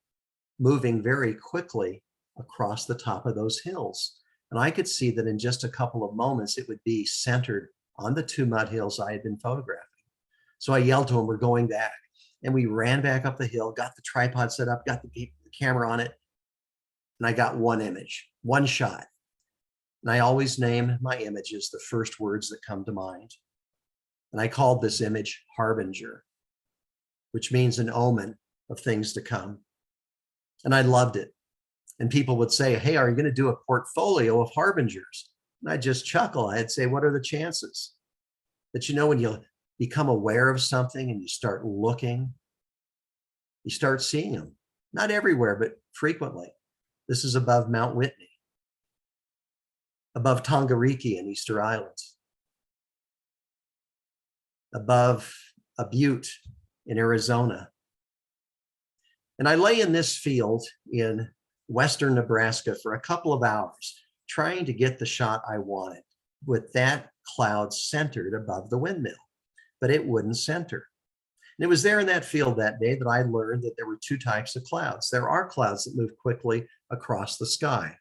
moving very quickly across the top of those hills. And I could see that in just a couple of moments, it would be centered on the two mud hills I had been photographing. So I yelled to him, we're going back. And we ran back up the hill, got the tripod set up, got the camera on it. And I got one image, one shot. And I always name my images the first words that come to mind. And I called this image Harbinger, which means an omen of things to come. And I loved it. And people would say, hey, are you going to do a portfolio of harbingers? And I'd just chuckle. I'd say, what are the chances? But you know, when you become aware of something and you start looking, you start seeing them. Not everywhere, but frequently. This is above Mount Whitney, above Tongariki and Easter Islands, above a butte in Arizona. And I lay in this field in western Nebraska for a couple of hours, trying to get the shot I wanted with that cloud centered above the windmill, but it wouldn't center. And it was there in that field that day that I learned that there were two types of clouds. There are clouds that move quickly across the sky,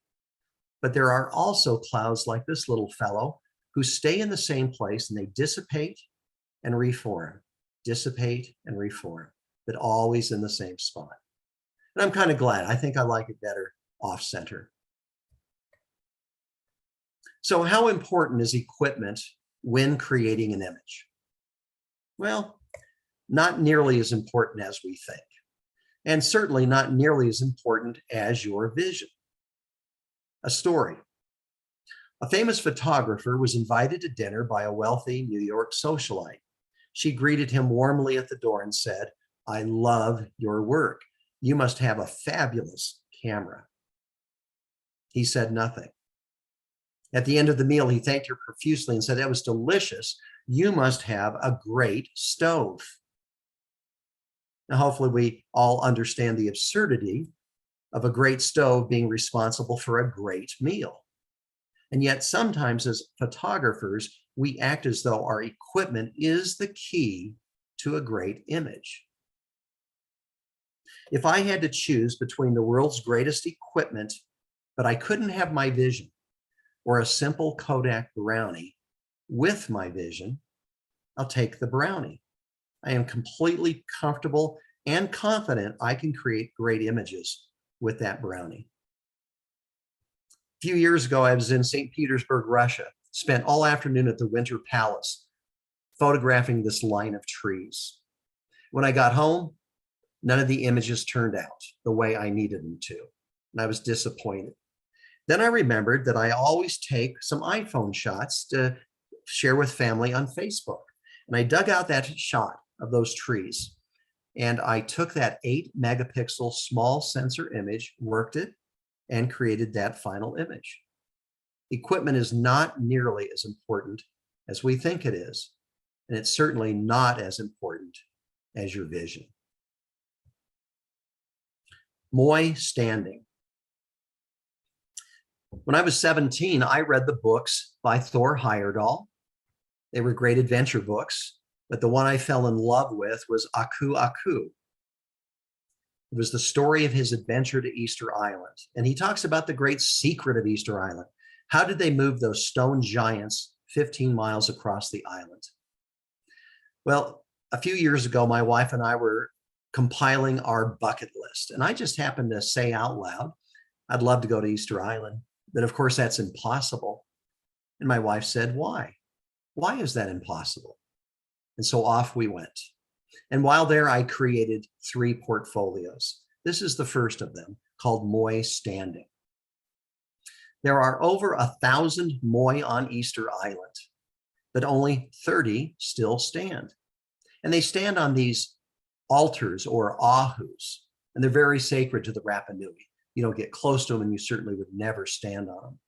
but there are also clouds like this little fellow who stay in the same place and they dissipate and reform, but always in the same spot. And I'm kind of glad. I think I like it better off center. So how important is equipment when creating an image? Well, not nearly as important as we think, and certainly not nearly as important as your vision. A story. A famous photographer was invited to dinner by a wealthy New York socialite. She greeted him warmly at the door and said, I love your work. You must have a fabulous camera. He said nothing. At the end of the meal, he thanked her profusely and said, that was delicious. You must have a great stove. Now, hopefully we all understand the absurdity of a great stove being responsible for a great meal. And yet sometimes as photographers, we act as though our equipment is the key to a great image. If I had to choose between the world's greatest equipment, but I couldn't have my vision, or a simple Kodak Brownie with my vision, I'll take the Brownie. I am completely comfortable and confident I can create great images with that Brownie. A few years ago, I was in St. Petersburg, Russia, spent all afternoon at the Winter Palace, photographing this line of trees. When I got home, none of the images turned out the way I needed them to, and I was disappointed. Then I remembered that I always take some iPhone shots to share with family on Facebook. And I dug out that shot of those trees, and I took that 8-megapixel small sensor image, worked it, and created that final image. Equipment is not nearly as important as we think it is, and it's certainly not as important as your vision. Moy Standing. When I was 17, I read the books by Thor Heyerdahl. They were great adventure books, but the one I fell in love with was Aku Aku. It was the story of his adventure to Easter Island. And he talks about the great secret of Easter Island. How did they move those stone giants 15 miles across the island? Well, a few years ago, my wife and I were compiling our bucket list. And I just happened to say out loud, I'd love to go to Easter Island. But of course, that's impossible. And my wife said, why? Why is that impossible? And so off we went. And while there, I created 3 portfolios. This is the first of them, called Moy Standing. There are over 1,000 Moy on Easter Island, but only 30 still stand. And they stand on these altars or ahus, and they're very sacred to the Rapa Nui. You don't get close to them, and you certainly would never stand on them.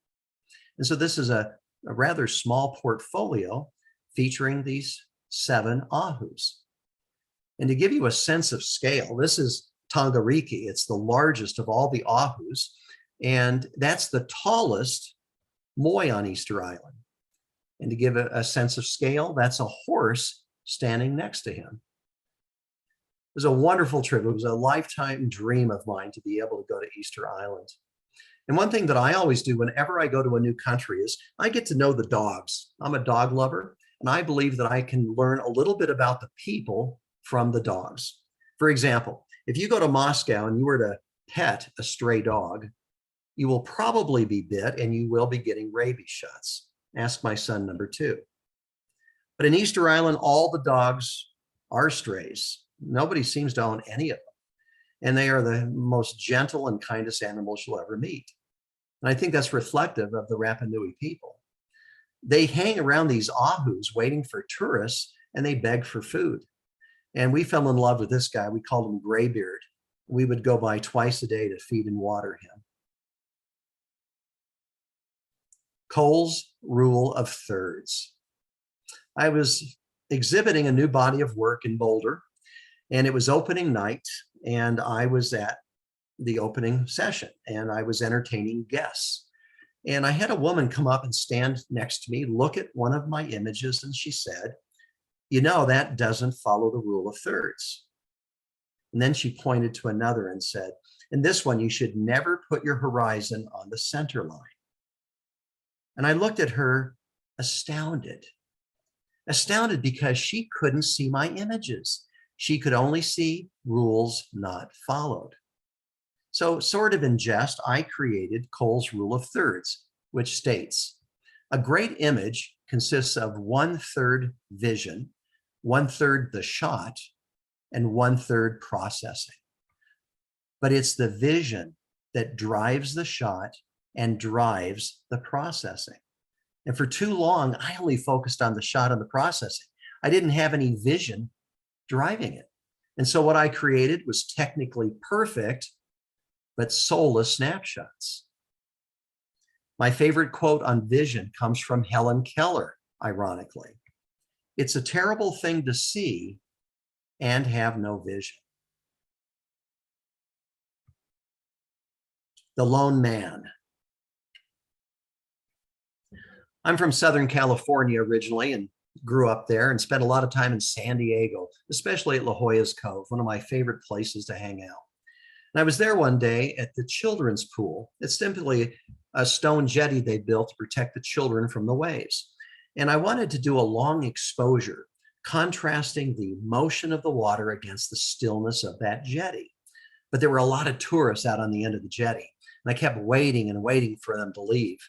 And so this is a rather small portfolio featuring these 7 ahus. And to give you a sense of scale, this is Tongariki. It's the largest of all the ahus, and that's the tallest Moy on Easter Island. And to give a sense of scale, that's a horse standing next to him. was a wonderful trip. It was a lifetime dream of mine to be able to go to Easter Island. And one thing that I always do whenever I go to a new country is I get to know the dogs. I'm a dog lover, and I believe that I can learn a little bit about the people from the dogs. For example, if you go to Moscow and you were to pet a stray dog, you will probably be bit and you will be getting rabies shots. Ask my son number 2. But in Easter Island, all the dogs are strays. Nobody seems to own any of them. And they are the most gentle and kindest animals you'll ever meet. And I think that's reflective of the Rapa Nui people. They hang around these ahus waiting for tourists, and they beg for food. And we fell in love with this guy. We called him Graybeard. We would go by twice a day to feed and water him. Cole's rule of thirds. I was exhibiting a new body of work in Boulder, and it was opening night, and I was at the opening session, and I was entertaining guests. And I had a woman come up and stand next to me, look at one of my images, and she said, "You know, that doesn't follow the rule of thirds." And then she pointed to another and said, "In this one, you should never put your horizon on the center line." And I looked at her astounded because she couldn't see my images. She could only see rules not followed. So sort of in jest, I created Cole's rule of thirds, which states, a great image consists of 1/3 vision, 1/3 the shot, and 1/3 processing. But it's the vision that drives the shot and drives the processing. And for too long, I only focused on the shot and the processing. I didn't have any vision driving it. And so what I created was technically perfect, but soulless snapshots. My favorite quote on vision comes from Helen Keller, ironically. "It's a terrible thing to see and have no vision." The lone man. I'm from Southern California originally and grew up there and spent a lot of time in San Diego, especially at La Jolla's Cove, one of my favorite places to hang out. And I was there one day at the children's pool. It's simply a stone jetty they built to protect the children from the waves. And I wanted to do a long exposure, contrasting the motion of the water against the stillness of that jetty. But there were a lot of tourists out on the end of the jetty, and I kept waiting and waiting for them to leave.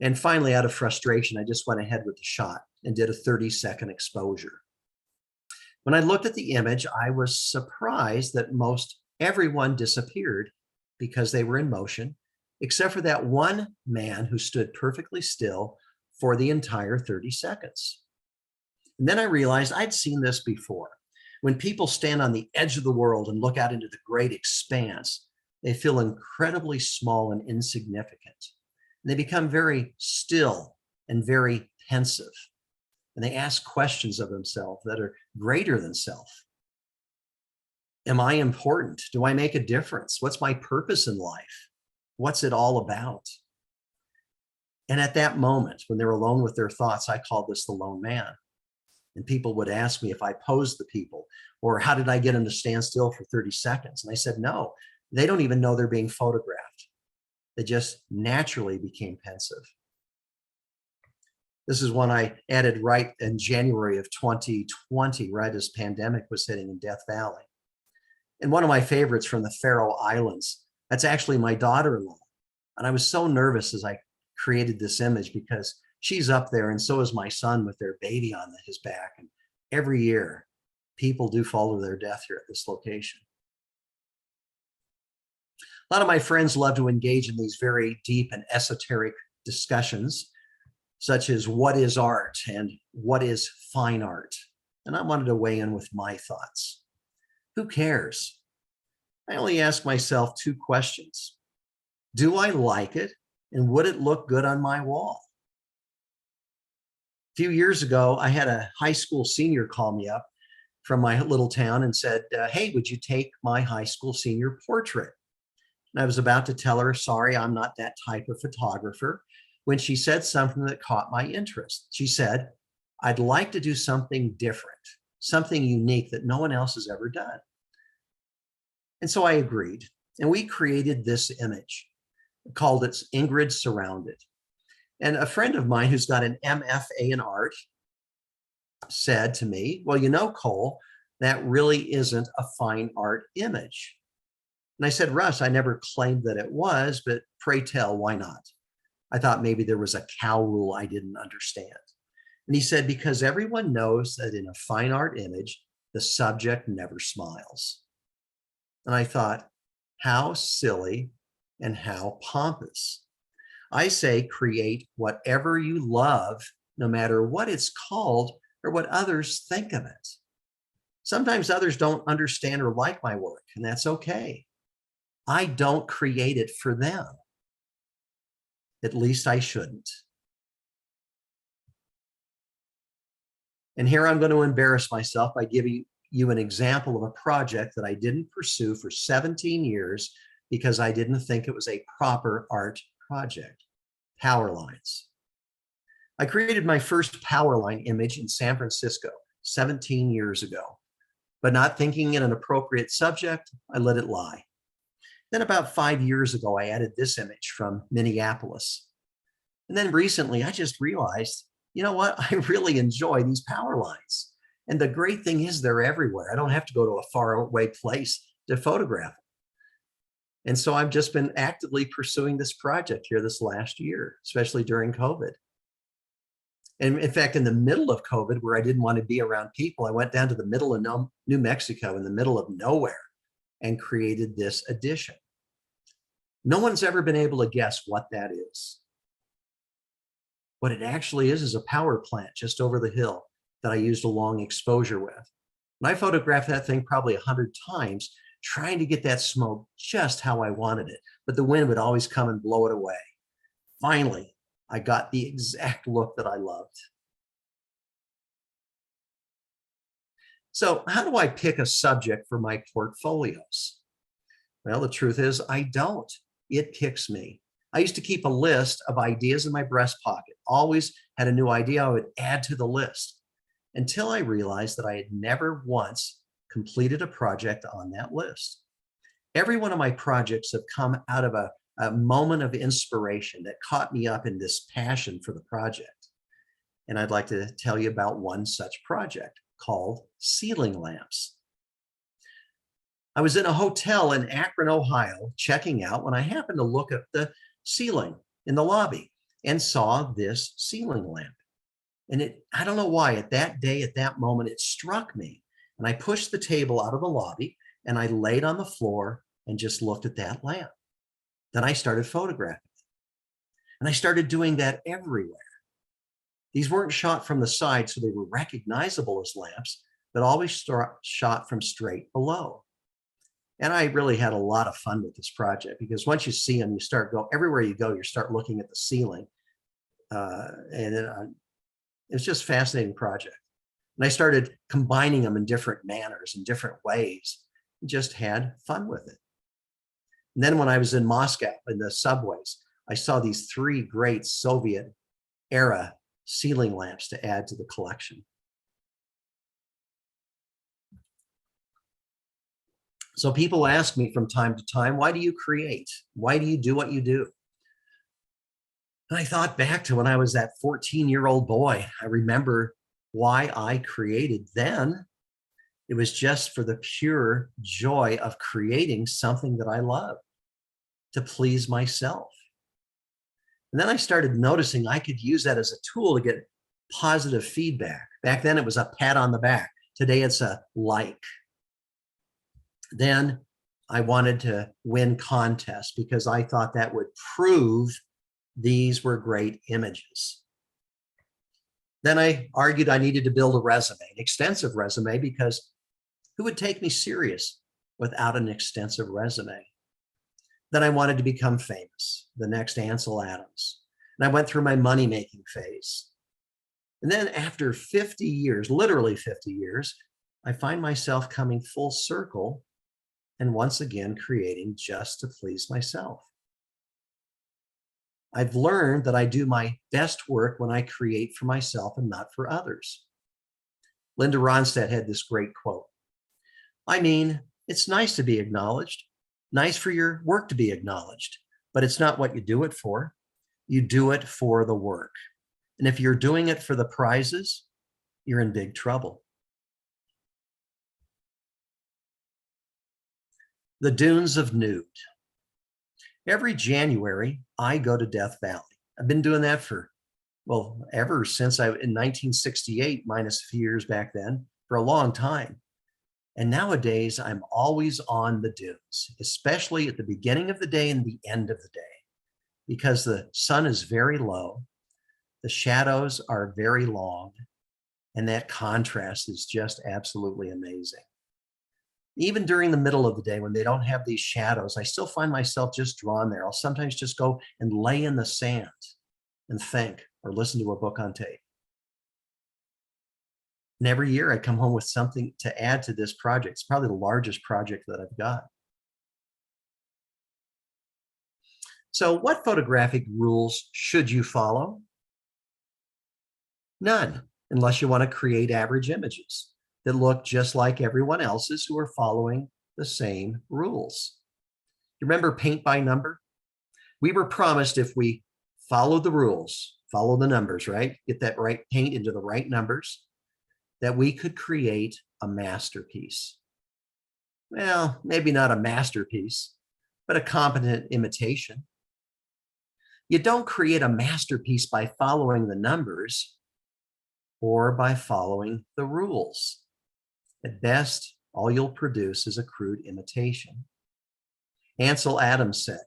And finally, out of frustration, I just went ahead with the shot and did a 30-second exposure. When I looked at the image, I was surprised that most everyone disappeared because they were in motion, except for that one man who stood perfectly still for the entire 30 seconds. And then I realized I'd seen this before. When people stand on the edge of the world and look out into the great expanse, they feel incredibly small and insignificant. And they become very still and very pensive. And they ask questions of themselves that are greater than self. Am I important? Do I make a difference? What's my purpose in life? What's it all about? And at that moment, when they're alone with their thoughts, I call this the lone man. And people would ask me if I posed the people, or how did I get them to stand still for 30 seconds? And I said, no, they don't even know they're being photographed. They just naturally became pensive. This is one I added right in January of 2020, right as pandemic was hitting in Death Valley. And one of my favorites from the Farrell Islands, that's actually my daughter-in-law. And I was so nervous as I created this image because she's up there and so is my son with their baby on his back. And every year, people do fall to their death here at this location. A lot of my friends love to engage in these very deep and esoteric discussions, such as what is art and what is fine art. And I wanted to weigh in with my thoughts. Who cares? I only ask myself two questions. Do I like it? And would it look good on my wall? A few years ago, I had a high school senior call me up from my little town and said, hey, would you take my high school senior portrait? And I was about to tell her, sorry, I'm not that type of photographer, when she said something that caught my interest. She said, I'd like to do something different, something unique that no one else has ever done. And so I agreed, and we created this image, called it Ingrid Surrounded. And a friend of mine who's got an MFA in art said to me, well, you know, Cole, that really isn't a fine art image. And I said, Russ, I never claimed that it was, but pray tell, why not? I thought maybe there was a cow rule I didn't understand. And he said, because everyone knows that in a fine art image, the subject never smiles. And I thought, how silly and how pompous. I say create whatever you love, no matter what it's called or what others think of it. Sometimes others don't understand or like my work, and that's okay. I don't create it for them. At least I shouldn't. And here I'm going to embarrass myself by giving you an example of a project that I didn't pursue for 17 years because I didn't think it was a proper art project. Power lines. I created my first power line image in San Francisco 17 years ago, but not thinking it an appropriate subject, I let it lie. Then about 5 years ago, I added this image from Minneapolis. And then recently, I just realized, you know what? I really enjoy these power lines. And the great thing is they're everywhere. I don't have to go to a far away place to photograph them. And so I've just been actively pursuing this project here this last year, especially during COVID. And in fact, in the middle of COVID, where I didn't want to be around people, I went down to the middle of New Mexico in the middle of nowhere and created this edition. No one's ever been able to guess what that is. What it actually is a power plant just over the hill that I used a long exposure with. And I photographed that thing probably 100 times, trying to get that smoke just how I wanted it, but the wind would always come and blow it away. Finally, I got the exact look that I loved. So how do I pick a subject for my portfolios? Well, the truth is I don't. It picks me. I used to keep a list of ideas in my breast pocket. Always had a new idea I would add to the list until I realized that I had never once completed a project on that list. Every one of my projects have come out of a moment of inspiration that caught me up in this passion for the project. And I'd like to tell you about one such project called ceiling lamps. I was in a hotel in Akron, Ohio, checking out when I happened to look at the ceiling in the lobby and saw this ceiling lamp. And I don't know why, at that day, at that moment, it struck me. And I pushed the table out of the lobby and I laid on the floor and just looked at that lamp. Then I started photographing it. And I started doing that everywhere. These weren't shot from the side, so they were recognizable as lamps, but always shot from straight below. And I really had a lot of fun with this project because once you see them, you start going, everywhere you go, you start looking at the ceiling. It's just a fascinating project. And I started combining them in different manners and different ways and just had fun with it. And then when I was in Moscow in the subways, I saw these 3 great Soviet era ceiling lamps to add to the collection. So people ask me from time to time, why do you create? Why do you do what you do? And I thought back to when I was that 14-year-old boy. I remember why I created then. It was just for the pure joy of creating something that I love, to please myself. And then I started noticing I could use that as a tool to get positive feedback. Back then it was a pat on the back. Today it's a like. Then I wanted to win contests because I thought that would prove these were great images. Then I argued I needed to build a resume, an extensive resume, because who would take me serious without an extensive resume? Then I wanted to become famous, the next Ansel Adams. And I went through my money-making phase. And then after 50 years, literally 50 years, I find myself coming full circle and once again creating just to please myself. I've learned that I do my best work when I create for myself and not for others. Linda Ronstadt had this great quote. I mean, It's nice to be acknowledged, nice for your work to be acknowledged, but it's not what you do it for. You do it for the work. And if you're doing it for the prizes, you're in big trouble. The Dunes of Nude. Every January, I go to Death Valley. I've been doing that for, well, ever since in 1968, minus a few years back then, for a long time. And nowadays, I'm always on the dunes, especially at the beginning of the day and the end of the day, because the sun is very low, the shadows are very long, and that contrast is just absolutely amazing. Even during the middle of the day when they don't have these shadows, I still find myself just drawn there. I'll sometimes just go and lay in the sand and think or listen to a book on tape. And every year I come home with something to add to this project. It's probably the largest project that I've got. So what photographic rules should you follow? None, unless you want to create average images that look just like everyone else's who are following the same rules. You remember paint by number? We were promised if we follow the rules, follow the numbers, right? Get that right paint into the right numbers, that we could create a masterpiece. Well, maybe not a masterpiece, but a competent imitation. You don't create a masterpiece by following the numbers or by following the rules. At best, all you'll produce is a crude imitation. Ansel Adams said,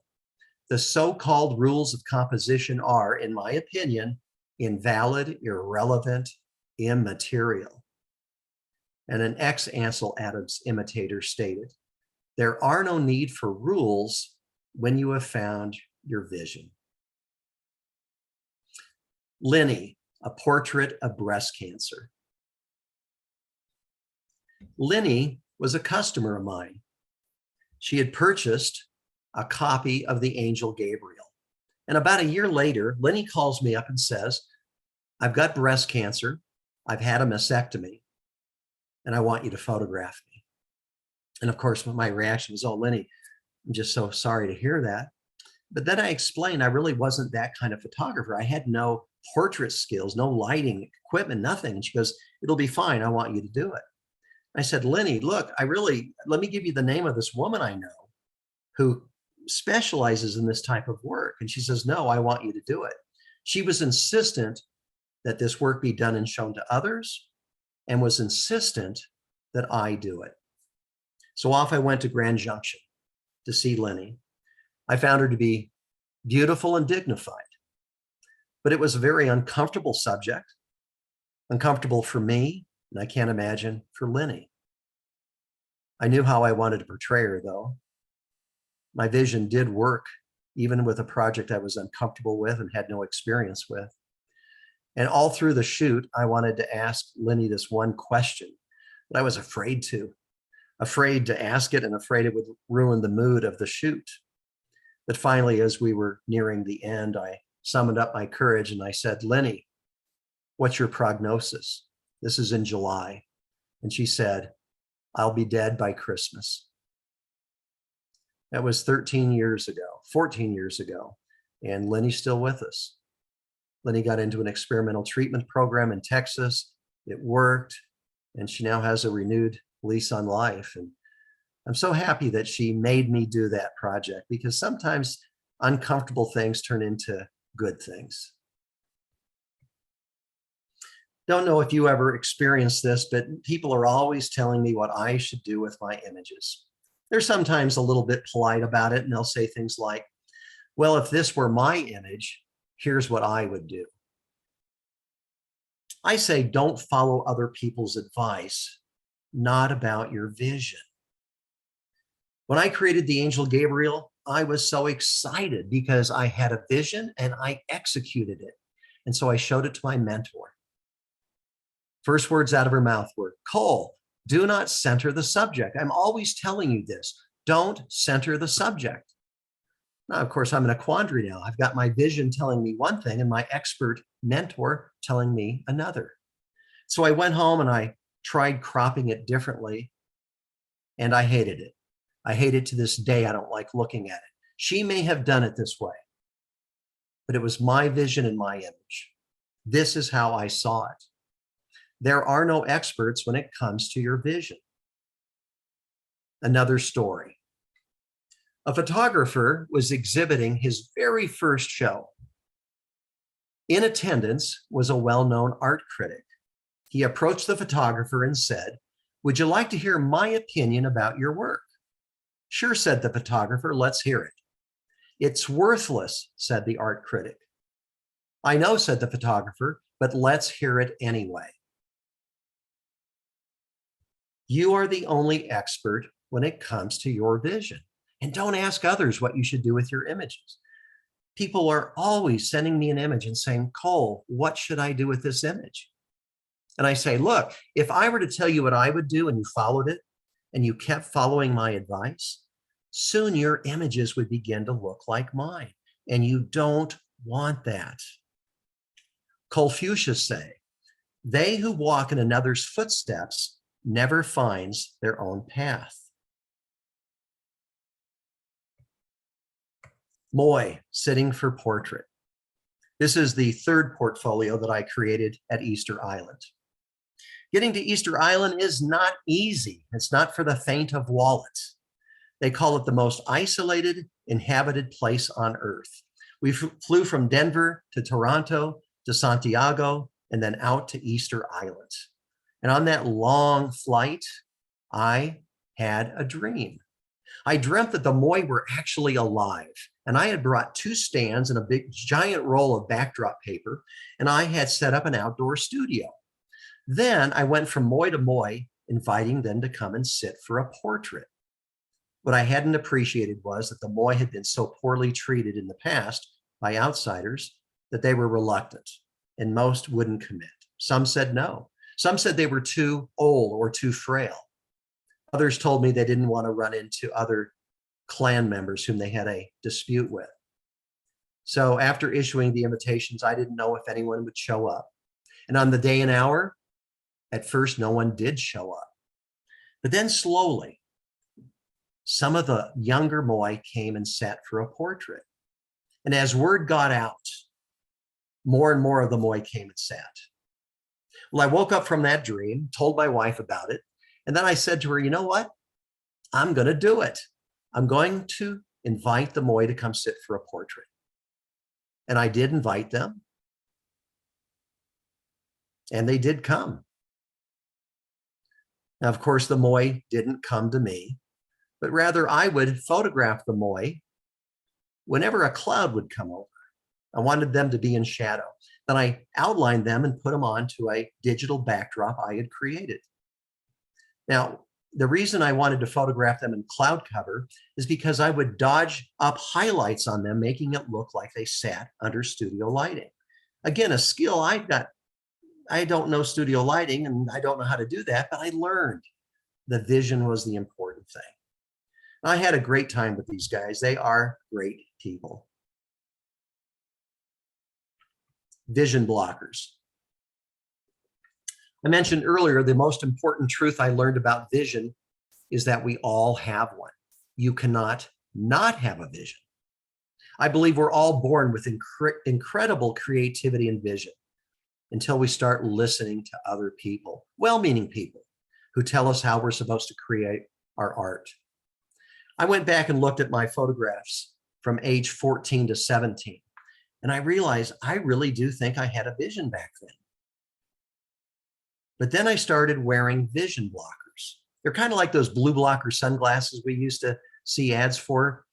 "The so-called rules of composition are, in my opinion, invalid, irrelevant, immaterial." And an ex-Ansel Adams imitator stated, "There are no need for rules when you have found your vision." Lenny, a portrait of breast cancer. Lenny was a customer of mine. She had purchased a copy of the Angel Gabriel. And about a year later, Lenny calls me up and says, "I've got breast cancer. I've had a mastectomy, and I want you to photograph me." And of course, my reaction was, "Oh, Lenny, I'm just so sorry to hear that." But then I explained I really wasn't that kind of photographer. I had no portrait skills, no lighting equipment, nothing. And she goes, "It'll be fine. I want you to do it." I said, "Lenny, look, let me give you the name of this woman I know who specializes in this type of work." And she says, "No, I want you to do it." She was insistent that this work be done and shown to others, and was insistent that I do it. So off I went to Grand Junction to see Lenny. I found her to be beautiful and dignified, but it was a very uncomfortable subject, uncomfortable for me, and I can't imagine for Lenny. I knew how I wanted to portray her, though. My vision did work, even with a project I was uncomfortable with and had no experience with. And all through the shoot, I wanted to ask Lenny this one question, but I was afraid to ask it and afraid it would ruin the mood of the shoot. But finally, as we were nearing the end, I summoned up my courage and I said, "Lenny, what's your prognosis?" This is in July. And she said, "I'll be dead by Christmas." That was 14 years ago. And Lenny's still with us. Lenny got into an experimental treatment program in Texas. It worked, and she now has a renewed lease on life. And I'm so happy that she made me do that project, because sometimes uncomfortable things turn into good things. Don't know if you ever experienced this, but people are always telling me what I should do with my images. They're sometimes a little bit polite about it, and they'll say things like, "Well, if this were my image, here's what I would do." I say, don't follow other people's advice, not about your vision. When I created the Angel Gabriel, I was so excited because I had a vision and I executed it. And so I showed it to my mentor. First words out of her mouth were, "Cole, do not center the subject. I'm always telling you this. Don't center the subject." Now, of course, I'm in a quandary now. I've got my vision telling me one thing and my expert mentor telling me another. So I went home and I tried cropping it differently. And I hated it. I hate it to this day. I don't like looking at it. She may have done it this way, but it was my vision and my image. This is how I saw it. There are no experts when it comes to your vision. Another story. A photographer was exhibiting his very first show. In attendance was a well-known art critic. He approached the photographer and said, "Would you like to hear my opinion about your work?" "Sure," said the photographer, "let's hear it." "It's worthless," said the art critic. "I know," said the photographer, "but let's hear it anyway." You are the only expert when it comes to your vision. And don't ask others what you should do with your images. People are always sending me an image and saying, "Cole, what should I do with this image?" And I say, look, if I were to tell you what I would do and you followed it and you kept following my advice, soon your images would begin to look like mine. And you don't want that. Confucius say, "They who walk in another's footsteps never finds their own path." Moy, sitting for portrait. This is the third portfolio that I created at Easter Island. Getting to Easter Island is not easy. It's not for the faint of wallet. They call it the most isolated, inhabited place on earth. We flew from Denver to Toronto to Santiago and then out to Easter Island. And on that long flight, I had a dream. I dreamt that the Moy were actually alive, and I had brought 2 stands and a big giant roll of backdrop paper, and I had set up an outdoor studio. Then I went from Moy to Moy, inviting them to come and sit for a portrait. What I hadn't appreciated was that the Moy had been so poorly treated in the past by outsiders that they were reluctant, and most wouldn't commit. Some said no. Some said they were too old or too frail. Others told me they didn't want to run into other clan members whom they had a dispute with. So after issuing the invitations, I didn't know if anyone would show up. And on the day and hour, at first, no one did show up. But then slowly, some of the younger Moy came and sat for a portrait. And as word got out, more and more of the Moy came and sat. Well, I woke up from that dream, told my wife about it, and then I said to her, "You know what? I'm going to do it. I'm going to invite the Moy to come sit for a portrait." And I did invite them. And they did come. Now, of course, the Moy didn't come to me, but rather I would photograph the Moy whenever a cloud would come over. I wanted them to be in shadow. Then I outlined them and put them onto a digital backdrop I had created. Now, the reason I wanted to photograph them in cloud cover is because I would dodge up highlights on them, making it look like they sat under studio lighting. Again, a skill I've got. I don't know studio lighting and I don't know how to do that, but I learned the vision was the important thing. I had a great time with these guys. They are great people. Vision blockers. I mentioned earlier, the most important truth I learned about vision is that we all have one. You cannot not have a vision. I believe we're all born with incredible creativity and vision until we start listening to other people, well-meaning people, who tell us how we're supposed to create our art. I went back and looked at my photographs from age 14 to 17, and I realized I really do think I had a vision back then. But then I started wearing vision blockers. They're kind of like those blue blocker sunglasses we used to see ads for.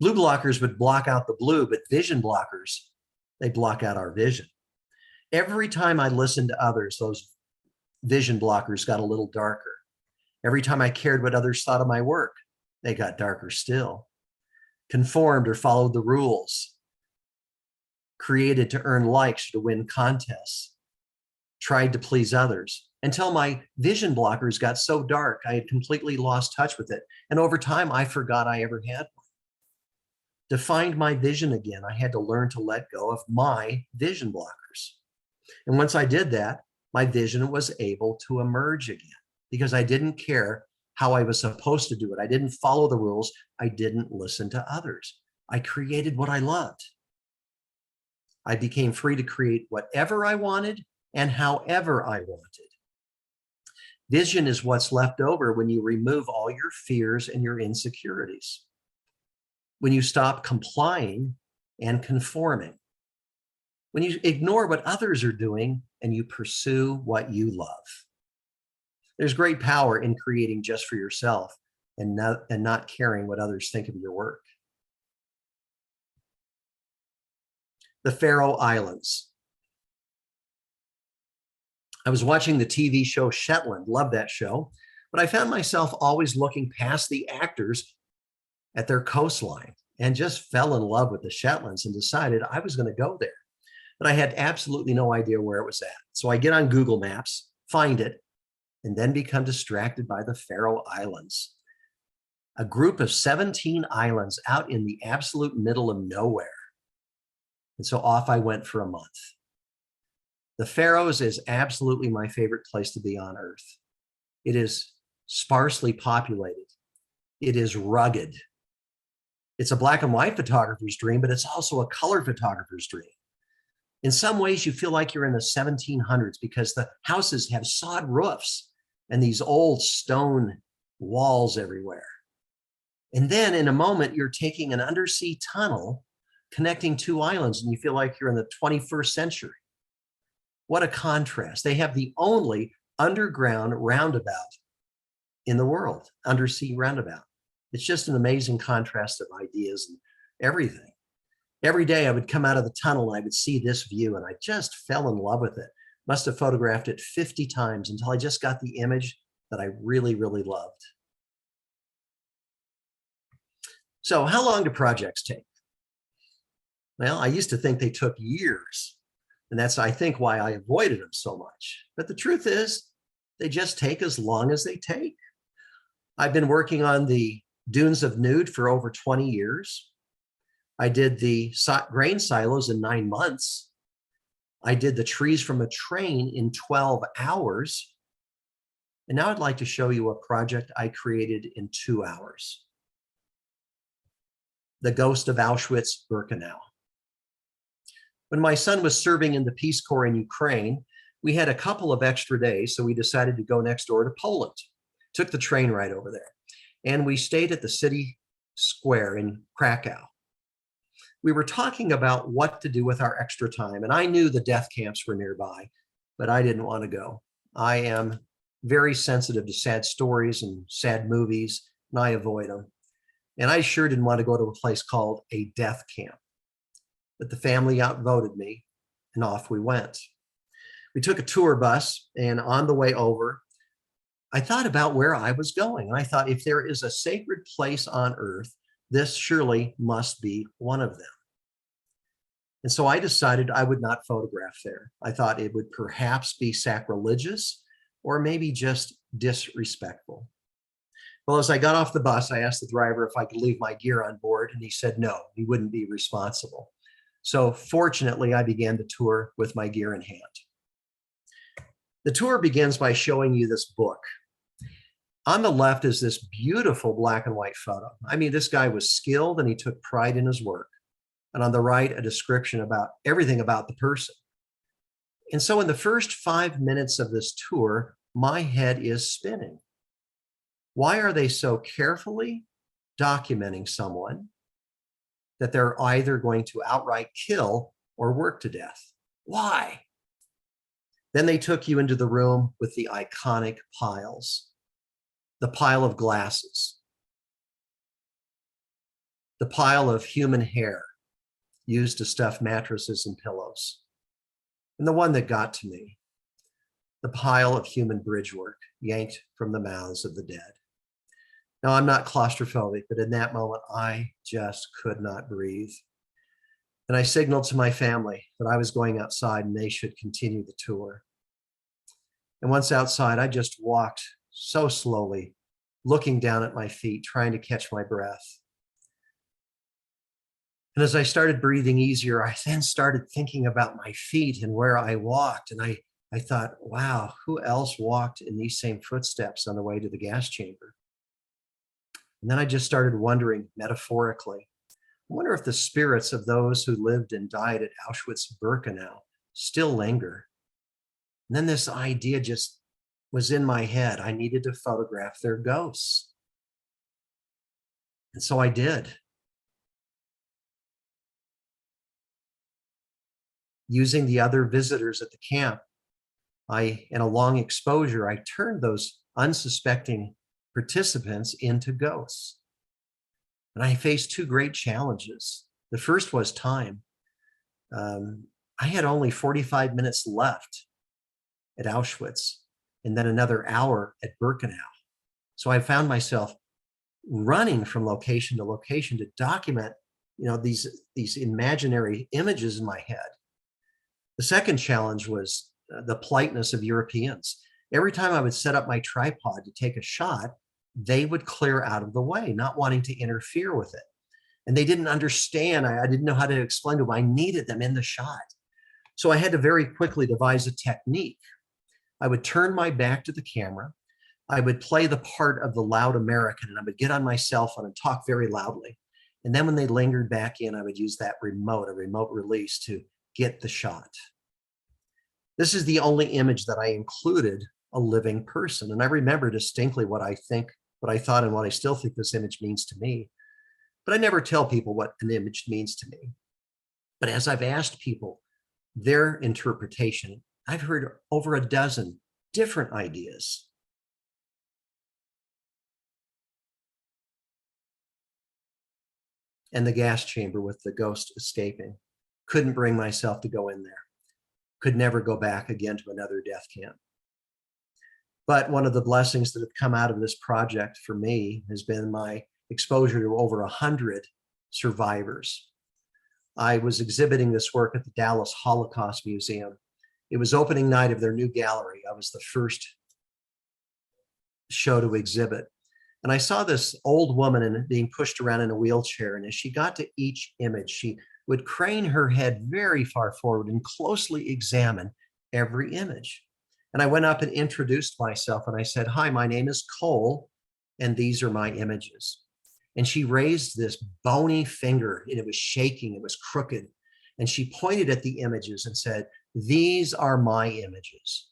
Blue blockers would block out the blue, but vision blockers, they block out our vision. Every time I listened to others, those vision blockers got a little darker. Every time I cared what others thought of my work, they got darker still. Conformed or followed the rules. Created to earn likes or to win contests. Tried to please others until my vision blockers got so dark I had completely lost touch with it. And over time, I forgot I ever had one. To find my vision again, I had to learn to let go of my vision blockers. And once I did that, my vision was able to emerge again because I didn't care how I was supposed to do it. I didn't follow the rules. I didn't listen to others. I created what I loved. I became free to create whatever I wanted and however I wanted. Vision is what's left over when you remove all your fears and your insecurities. When you stop complying and conforming. When you ignore what others are doing and you pursue what you love. There's great power in creating just for yourself and not caring what others think of your work. The Farrell Islands. I was watching the TV show Shetland, love that show, but I found myself always looking past the actors at their coastline and just fell in love with the Shetlands and decided I was going to go there. But I had absolutely no idea where it was at. So I get on Google Maps, find it, and then become distracted by the Farrell Islands, a group of 17 islands out in the absolute middle of nowhere. And so off I went for a month. The Faroes is absolutely my favorite place to be on earth. It is sparsely populated. It is rugged. It's a black and white photographer's dream, but it's also a color photographer's dream. In some ways, you feel like you're in the 1700s because the houses have sod roofs and these old stone walls everywhere. And then in a moment, you're taking an undersea tunnel connecting two islands and you feel like you're in the 21st century. What a contrast. They have the only underground roundabout in the world, undersea roundabout. It's just an amazing contrast of ideas and everything. Every day I would come out of the tunnel and I would see this view and I just fell in love with it. Must have photographed it 50 times until I just got the image that I really, really loved. So how long do projects take? Well, I used to think they took years. And that's, I think, why I avoided them so much. But the truth is, they just take as long as they take. I've been working on the Dunes of Nude for over 20 years. I did the grain silos in 9 months. I did the trees from a train in 12 hours. And now I'd like to show you a project I created in 2 hours. The Ghost of Auschwitz-Birkenau. When my son was serving in the Peace Corps in Ukraine, we had a couple of extra days, so we decided to go next door to Poland. Took the train right over there. And we stayed at the city square in Krakow. We were talking about what to do with our extra time, and I knew the death camps were nearby, but I didn't want to go. I am very sensitive to sad stories and sad movies, and I avoid them. And I sure didn't want to go to a place called a death camp. But the family outvoted me, and off we went. We took a tour bus, and on the way over, I thought about where I was going. And I thought, if there is a sacred place on earth, this surely must be one of them. And so I decided I would not photograph there. I thought it would perhaps be sacrilegious or maybe just disrespectful. Well, as I got off the bus, I asked the driver if I could leave my gear on board, and he said no, he wouldn't be responsible. So fortunately, I began the tour with my gear in hand. The tour begins by showing you this book. On the left is this beautiful black and white photo. I mean, this guy was skilled and he took pride in his work. And on the right, a description about everything about the person. And so in the first 5 minutes of this tour, my head is spinning. Why are they so carefully documenting someone that they're either going to outright kill or work to death? Why? Then they took you into the room with the iconic piles, the pile of glasses, the pile of human hair used to stuff mattresses and pillows, and the one that got to me, the pile of human bridge work yanked from the mouths of the dead. Now, I'm not claustrophobic, but in that moment, I just could not breathe. And I signaled to my family that I was going outside and they should continue the tour. And once outside, I just walked so slowly, looking down at my feet, trying to catch my breath. And as I started breathing easier, I then started thinking about my feet and where I walked. And I thought, wow, who else walked in these same footsteps on the way to the gas chamber? And then I just started wondering metaphorically, I wonder if the spirits of those who lived and died at Auschwitz-Birkenau still linger. And then this idea just was in my head. I needed to photograph their ghosts. And so I did. Using the other visitors at the camp, in a long exposure, I turned those unsuspecting participants into ghosts. And I faced two great challenges. The first was time. I had only 45 minutes left at Auschwitz and then another hour at Birkenau. So I found myself running from location to location to document, these imaginary images in my head. The second challenge was the politeness of Europeans. Every time I would set up my tripod to take a shot, they would clear out of the way, not wanting to interfere with it. And they didn't understand. I didn't know how to explain to them. I needed them in the shot. So I had to very quickly devise a technique. I would turn my back to the camera. I would play the part of the loud American, and I would get on my cell phone and talk very loudly. And then when they lingered back in, I would use that a remote release to get the shot. This is the only image that I included a living person. And I remember distinctly what I thought and what I still think this image means to me. But I never tell people what an image means to me. But as I've asked people their interpretation, I've heard over a dozen different ideas. And the gas chamber with the ghost escaping. Couldn't bring myself to go in there. Could never go back again to another death camp. But one of the blessings that have come out of this project for me has been my exposure to over 100 survivors. I was exhibiting this work at the Dallas Holocaust Museum. It was opening night of their new gallery. I was the first show to exhibit. And I saw this old woman being pushed around in a wheelchair. And as she got to each image, she would crane her head very far forward and closely examine every image. And I went up and introduced myself and I said, "Hi, my name is Cole, and these are my images." And she raised this bony finger and it was shaking, it was crooked. And she pointed at the images and said, "These are my images."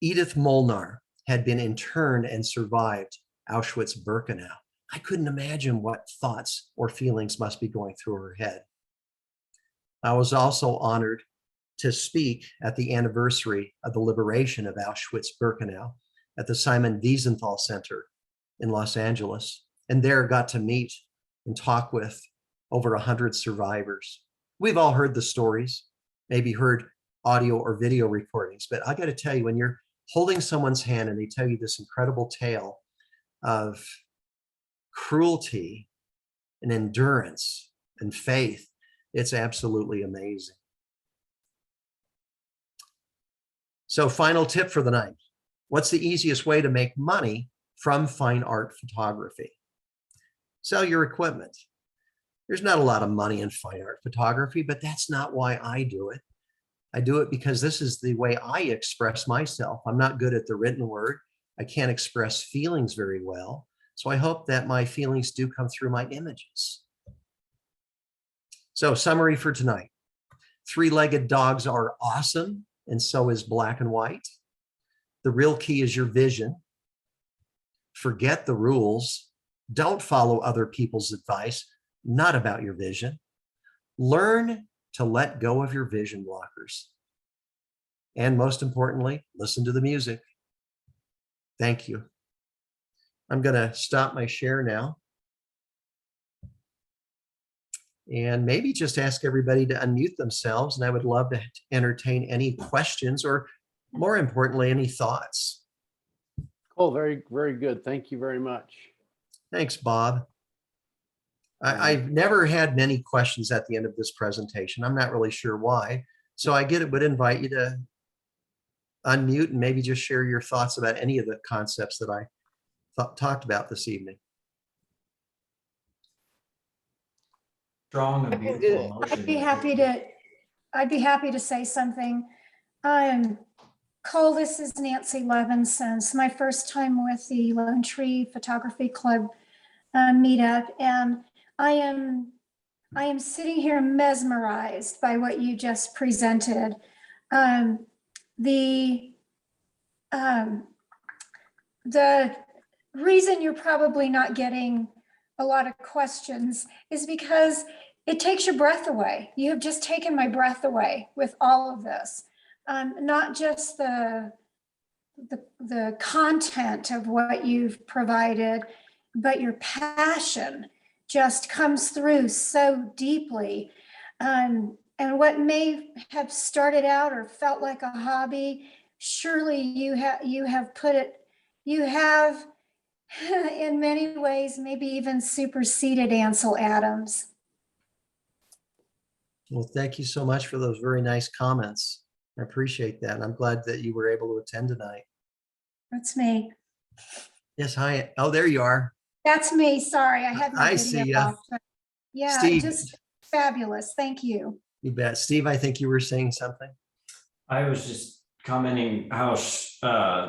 Edith Molnar had been interned and survived Auschwitz-Birkenau. I couldn't imagine what thoughts or feelings must be going through her head. I was also honored to speak at the anniversary of the liberation of Auschwitz-Birkenau at the Simon Wiesenthal Center in Los Angeles, and there got to meet and talk with over 100 survivors. We've all heard the stories, maybe heard audio or video recordings, but I got to tell you, when you're holding someone's hand and they tell you this incredible tale of cruelty and endurance and faith, it's absolutely amazing. So, final tip for the night. What's the easiest way to make money from fine art photography? Sell your equipment. There's not a lot of money in fine art photography, but that's not why I do it. I do it because this is the way I express myself. I'm not good at the written word. I can't express feelings very well. So I hope that my feelings do come through my images. So, summary for tonight. Three-legged dogs are awesome, and so is black and white. The real key is your vision. Forget the rules. Don't follow other people's advice, not about your vision. Learn to let go of your vision blockers. And most importantly, listen to the music. Thank you. I'm going to stop my share now. And maybe just ask everybody to unmute themselves. And I would love to entertain any questions or, more importantly, any thoughts. Cool. Very, very good. Thank you very much. Thanks, Bob. I've never had many questions at the end of this presentation. I'm not really sure why. So I would invite you to unmute and maybe just share your thoughts about any of the concepts that I talked about this evening. Strong and beautiful emotion. I'd be happy to say something. Cole, this is Nancy Levinson. It's my first time with the Lone Tree Photography Club. meetup, and I am sitting here mesmerized by what you just presented. The the reason you're probably not getting a lot of questions is because it takes your breath away. You have just taken my breath away with all of this. Not just the content of what you've provided, but your passion just comes through so deeply. And what may have started out or felt like a hobby, surely you have put it, you have in many ways maybe even superseded Ansel Adams. Well, thank you so much for those very nice comments. I appreciate that. And I'm glad that you were able to attend tonight. That's me. Yes, hi. Oh, there you are. That's me. Sorry, I had my I video see ya. off. Yeah, Steve. just fabulous. Thank you. You bet. Steve, I think you were saying something. I was just commenting how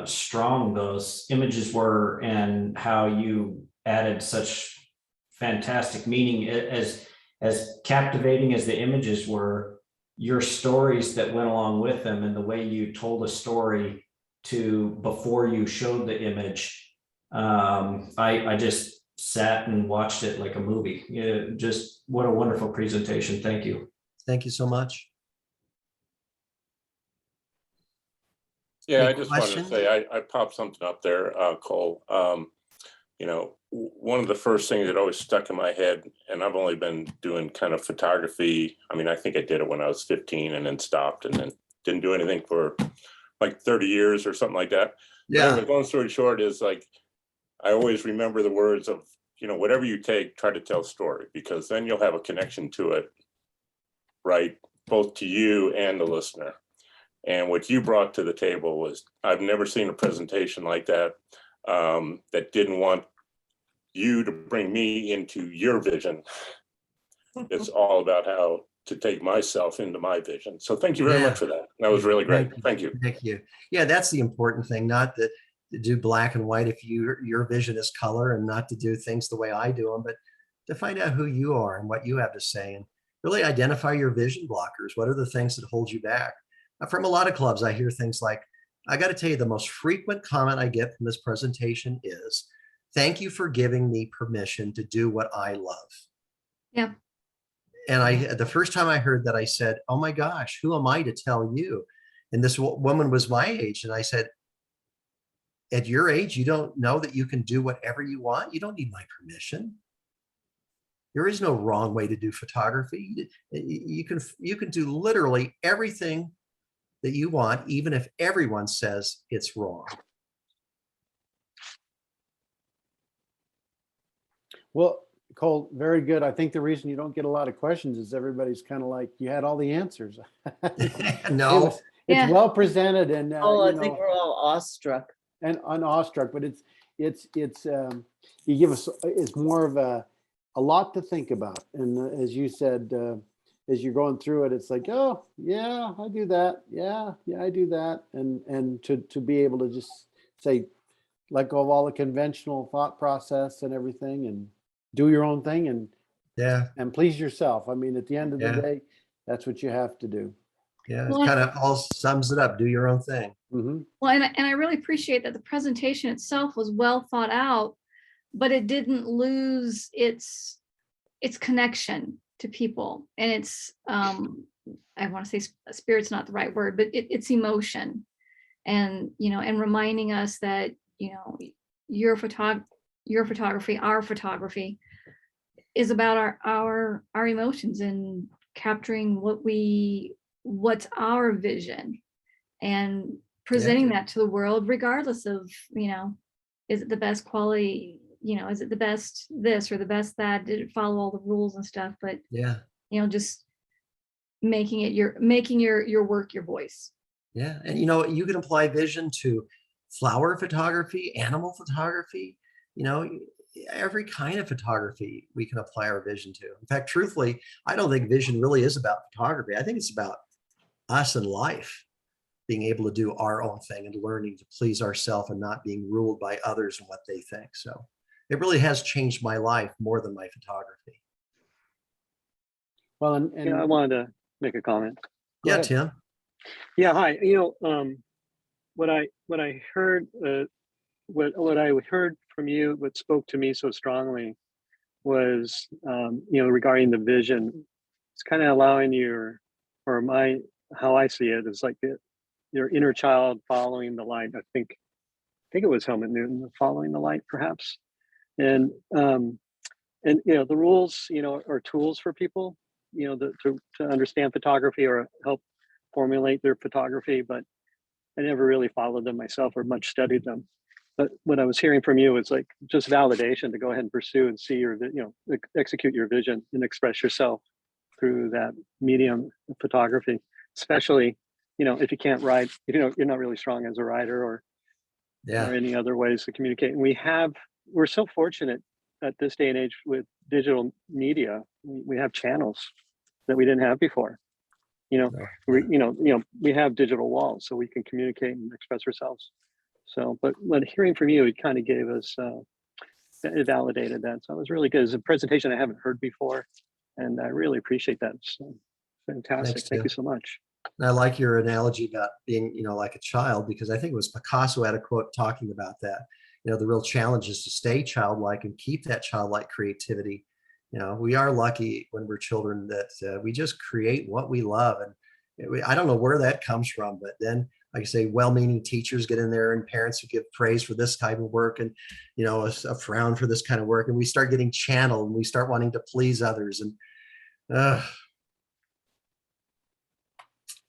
strong those images were and how you added such fantastic meaning. As captivating as the images were, your stories that went along with them and the way you told a story to before you showed the image, I just sat and watched it like a movie. Just what a wonderful presentation. Thank you. Thank you so much. Yeah, Any I just wanted questions? to say, I popped something up there, Cole. You know, one of the first things that always stuck in my head, and I've only been doing kind of photography. I mean, I think I did it when I was 15 and then stopped and then didn't do anything for like 30 years or something like that. Yeah. But anyway, long story short is like, I always remember the words of, you know, whatever you take, try to tell a story, because then you'll have a connection to it, right? Both to you and the listener. And what you brought to the table was, I've never seen a presentation like that, that didn't want you to bring me into your vision. It's all about how to take myself into my vision. So thank you very much for that. That was really great. Thank you. Thank you. Yeah, that's the important thing, not to do black and white if your vision is color, and not to do things the way I do them, but to find out who you are and what you have to say, and really identify your vision blockers. What are the things that hold you back? From a lot of clubs, I hear things like, I got to tell you, the most frequent comment I get from this presentation is, thank you for giving me permission to do what I love. Yeah. And the first time I heard that, I said, oh my gosh, who am I to tell you? And this woman was my age. And I said, at your age, you don't know that you can do whatever you want? You don't need my permission. There is no wrong way to do photography. You can do literally everything that you want, even if everyone says it's wrong. Well, Cole, very good. I think the reason you don't get a lot of questions is everybody's kind of like, you had all the answers. No. It's Yeah. well presented, and Oh, I you think know, we're all awestruck. and awestruck, but it's you give us, it's more of a lot to think about. And as you said, as you're going through it, it's like, oh yeah, I do that. Yeah, I do that. And to be able to just say, let go of all the conventional thought process and everything, and do your own thing, and please yourself. I mean, at the end of the day, that's what you have to do. Yeah, Well, it kind of all sums it up. Do your own thing. Mm-hmm. Well, and I really appreciate that the presentation itself was well thought out, but it didn't lose its connection to people. And it's, I want to say spirit's not the right word, but it's emotion. And, you know, and reminding us that, you know, your photography, our photography is about our emotions and capturing what's our vision and presenting that to the world, regardless of, you know, is it the best quality, you know, is it the best this or the best that, did it follow all the rules and stuff, but Yeah. you know, just making your work your voice. Yeah. And you know, you can apply vision to flower photography, animal photography, you know, every kind of photography we can apply our vision to. In fact, truthfully, I don't think vision really is about photography. I think it's about us and life, being able to do our own thing and learning to please ourselves and not being ruled by others and what they think. So it really has changed my life more than my photography. Well, Yeah, I wanted to make a comment. Go Yeah, ahead. Tim. Yeah, hi. What I heard, what I heard from you, what spoke to me so strongly was, regarding the vision. It's kind of allowing how I see it is like your inner child following the light. I think it was Helmut Newton, following the light, perhaps. And the rules, are tools for people, to understand photography or help formulate their photography, but I never really followed them myself or much studied them. But what I was hearing from you is like just validation to go ahead and pursue and see execute your vision and express yourself through that medium of photography, especially, if you can't write, you're not really strong as a writer or any other ways to communicate. And we're so fortunate at this day and age with digital media. We have channels that we didn't have before. We have digital walls, so we can communicate and express ourselves. So, but hearing from you, it kind of gave us, it validated that. So it was really good. It's a presentation I haven't heard before, and I really appreciate that. So fantastic. Thanks, Thank you Tim. so much. And I like your analogy about being, like a child, because I think it was Picasso had a quote talking about that. The real challenge is to stay childlike and keep that childlike creativity. We are lucky when we're children that we just create what we love. And I don't know where that comes from, but then, like I say, well-meaning teachers get in there and parents who give praise for this type of work and, a frown for this kind of work. And we start getting channeled and we start wanting to please others. And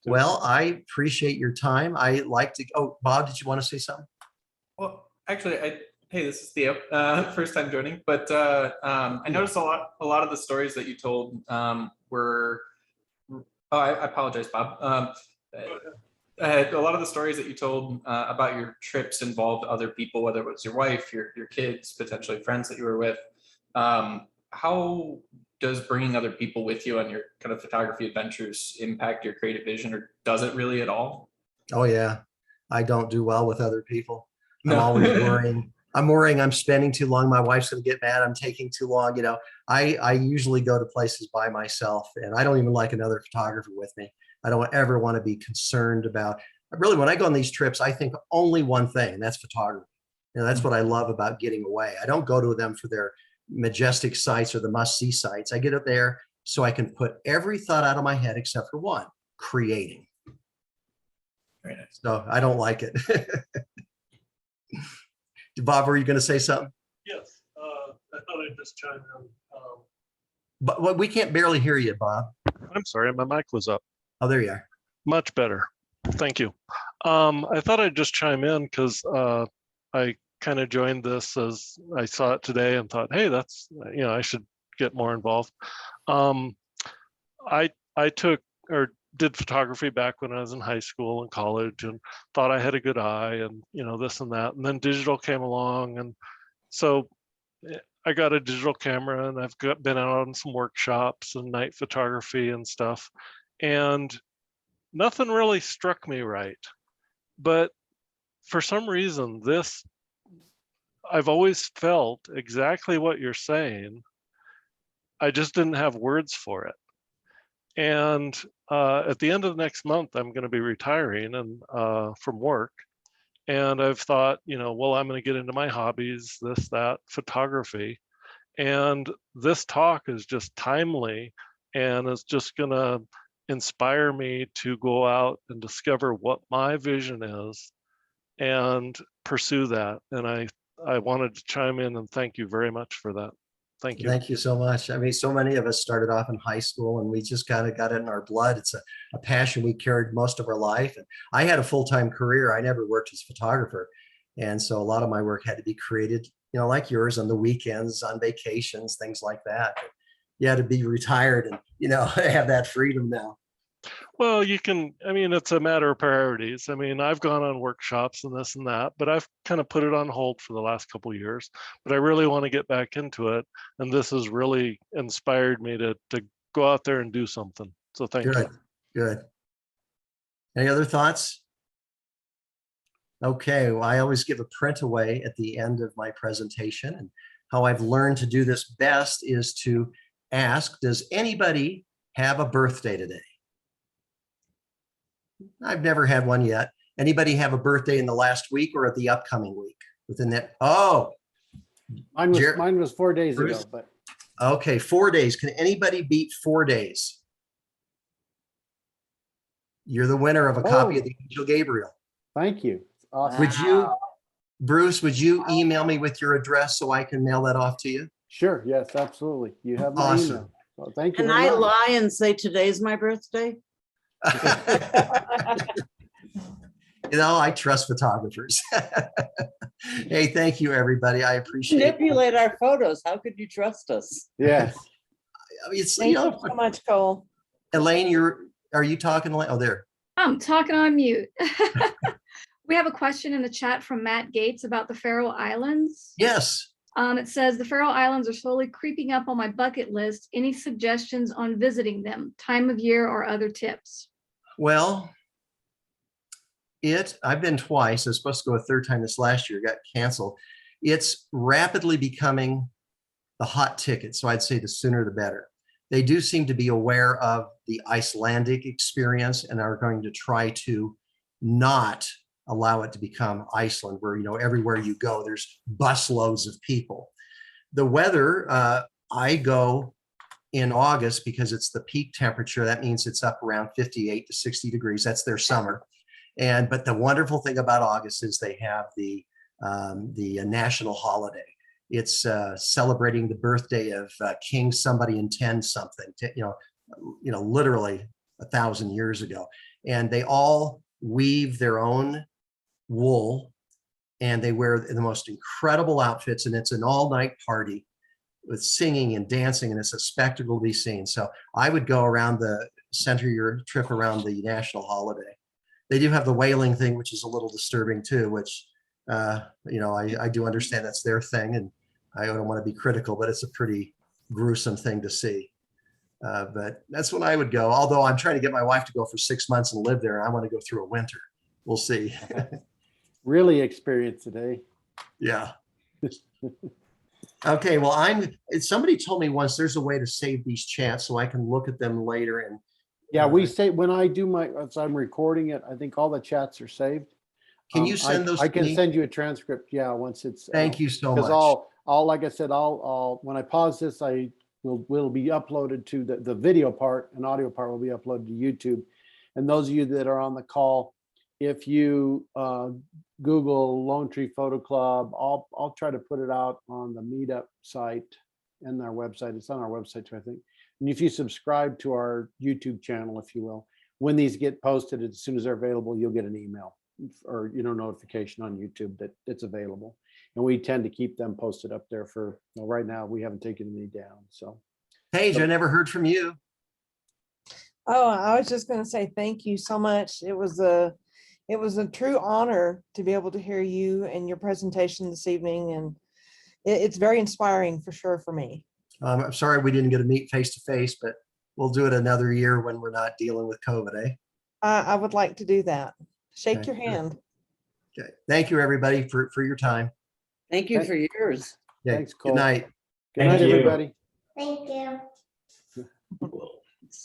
well, I appreciate your time. I like to, Bob, did you want to say something? Well, actually, hey, this is Theo, first time joining, but I noticed a lot of the stories that you told were, I apologize, Bob. A lot of the stories that you told about your trips involved other people, whether it was your wife, your kids, potentially friends that you were with. How does bringing other people with you on your kind of photography adventures impact your creative vision, or does it really at all? Oh yeah, I don't do well with other people. I'm No. always worrying. I'm worrying I'm spending too long. My wife's going to get mad. I'm taking too long. I usually go to places by myself, and I don't even like another photographer with me. I don't ever want to be concerned about, really, when I go on these trips, I think only one thing, and that's photography. That's what I love about getting away. I don't go to them for their majestic sites or the must-see sites. I get up there so I can put every thought out of my head except for one, creating. Very nice. So I don't like it. Bob, were you going to say something? Yes, I thought I'd just chime in. But we can't barely hear you, Bob. I'm sorry, my mic was up. Oh, there you are. Much better. Thank you. I thought I'd just chime in because I kind of joined this as I saw it today and thought, hey, that's, I should get more involved. I took or did photography back when I was in high school and college and thought I had a good eye and, this and that. And then digital came along. And so I got a digital camera and I've been out on some workshops and night photography and stuff. And nothing really struck me right. But for some reason, I've always felt exactly what you're saying. I just didn't have words for it. And at the end of the next month, I'm going to be retiring and from work. And I've thought, well, I'm going to get into my hobbies, this, that, photography. And this talk is just timely and it's just going to inspire me to go out and discover what my vision is and pursue that. And I wanted to chime in and thank you very much for that. Thank you. Thank you so much. I mean, so many of us started off in high school and we just kind of got it in our blood. It's a passion we carried most of our life. And I had a full-time career. I never worked as a photographer. And so a lot of my work had to be created, like yours, on the weekends, on vacations, things like that. You had to be retired and, have that freedom now. Well, it's a matter of priorities. I've gone on workshops and this and that, but I've kind of put it on hold for the last couple of years, but I really want to get back into it. And this has really inspired me to go out there and do something. So thank you. Good. Any other thoughts? Okay, well, I always give a print away at the end of my presentation. And how I've learned to do this best is to ask, does anybody have a birthday today? I've never had one yet. Anybody have a birthday in the last week or the upcoming week? Within that, oh, Mine was 4 days ago, Bruce? but okay, 4 days. Can anybody beat 4 days? You're the winner of a copy of the Angel Gabriel. thank you. Awesome. Would you, Bruce, would you email me with your address so I can mail that off to you? Sure, yes, absolutely. You have my Awesome. email. Well, thank you. Can very I much. lie and say today's my birthday? You know, I trust photographers. Hey, thank you, everybody. I appreciate it. Manipulate our photos. How could you trust us? Yes. It's, Thank you so much, Cole. Elaine, are you talking? Elaine? Oh, there. I'm talking on mute. We have a question in the chat from Matt Gates about the Farrell Islands. Yes. It says the Farrell Islands are slowly creeping up on my bucket list. Any suggestions on visiting them, time of year or other tips? Well, I've been twice. I was supposed to go a third time this last year, got canceled. It's rapidly becoming the hot ticket. So I'd say the sooner the better. They do seem to be aware of the Icelandic experience and are going to try to not allow it to become Iceland, where, you know, everywhere you go, there's busloads of people. The weather, I go in August because it's the peak temperature. That means it's up around 58 to 60 degrees. That's their summer. But the wonderful thing about August is they have the national holiday. It's celebrating the birthday of King somebody in 10 something, literally 1,000 years ago. And they all weave their own wool and they wear the most incredible outfits, and it's an all-night party with singing and dancing, and it's a spectacle to be seen. So I would go around center your trip around the national holiday. They do have the whaling thing, which is a little disturbing too, which, I do understand that's their thing, and I don't want to be critical, but it's a pretty gruesome thing to see. But that's when I would go, although I'm trying to get my wife to go for 6 months and live there. And I want to go through a winter. We'll see. Really experience today. Yeah. Okay, well, somebody told me once there's a way to save these chats so I can look at them later. And Yeah, we say when I do as I'm recording it, I think all the chats are saved. Can you send those I to can me? send you a transcript. Yeah, once it's. Thank you so much. Because like I said, when I pause this, I will be uploaded to the video part, and audio part will be uploaded to YouTube. And those of you that are on the call, if you Google Lone Tree Photo Club, I'll try to put it out on the Meetup site and our website. It's on our website too, I think. And if you subscribe to our YouTube channel, if you will, when these get posted, as soon as they're available, you'll get an email or notification on YouTube that it's available. And we tend to keep them posted up there for, right now, we haven't taken any down. So Paige, I never heard from you. Oh, I was just going to say thank you so much. It was a true honor to be able to hear you and your presentation this evening, and it's very inspiring for sure for me. I'm sorry we didn't get to meet face to face, but we'll do it another year when we're not dealing with COVID, eh? I would like to do that. Shake Okay. your hand. Okay. Thank you, everybody, for your time. Thank you for yours. Okay. Thanks, Cole. Good night. Good night, Thank you. everybody. Thank you.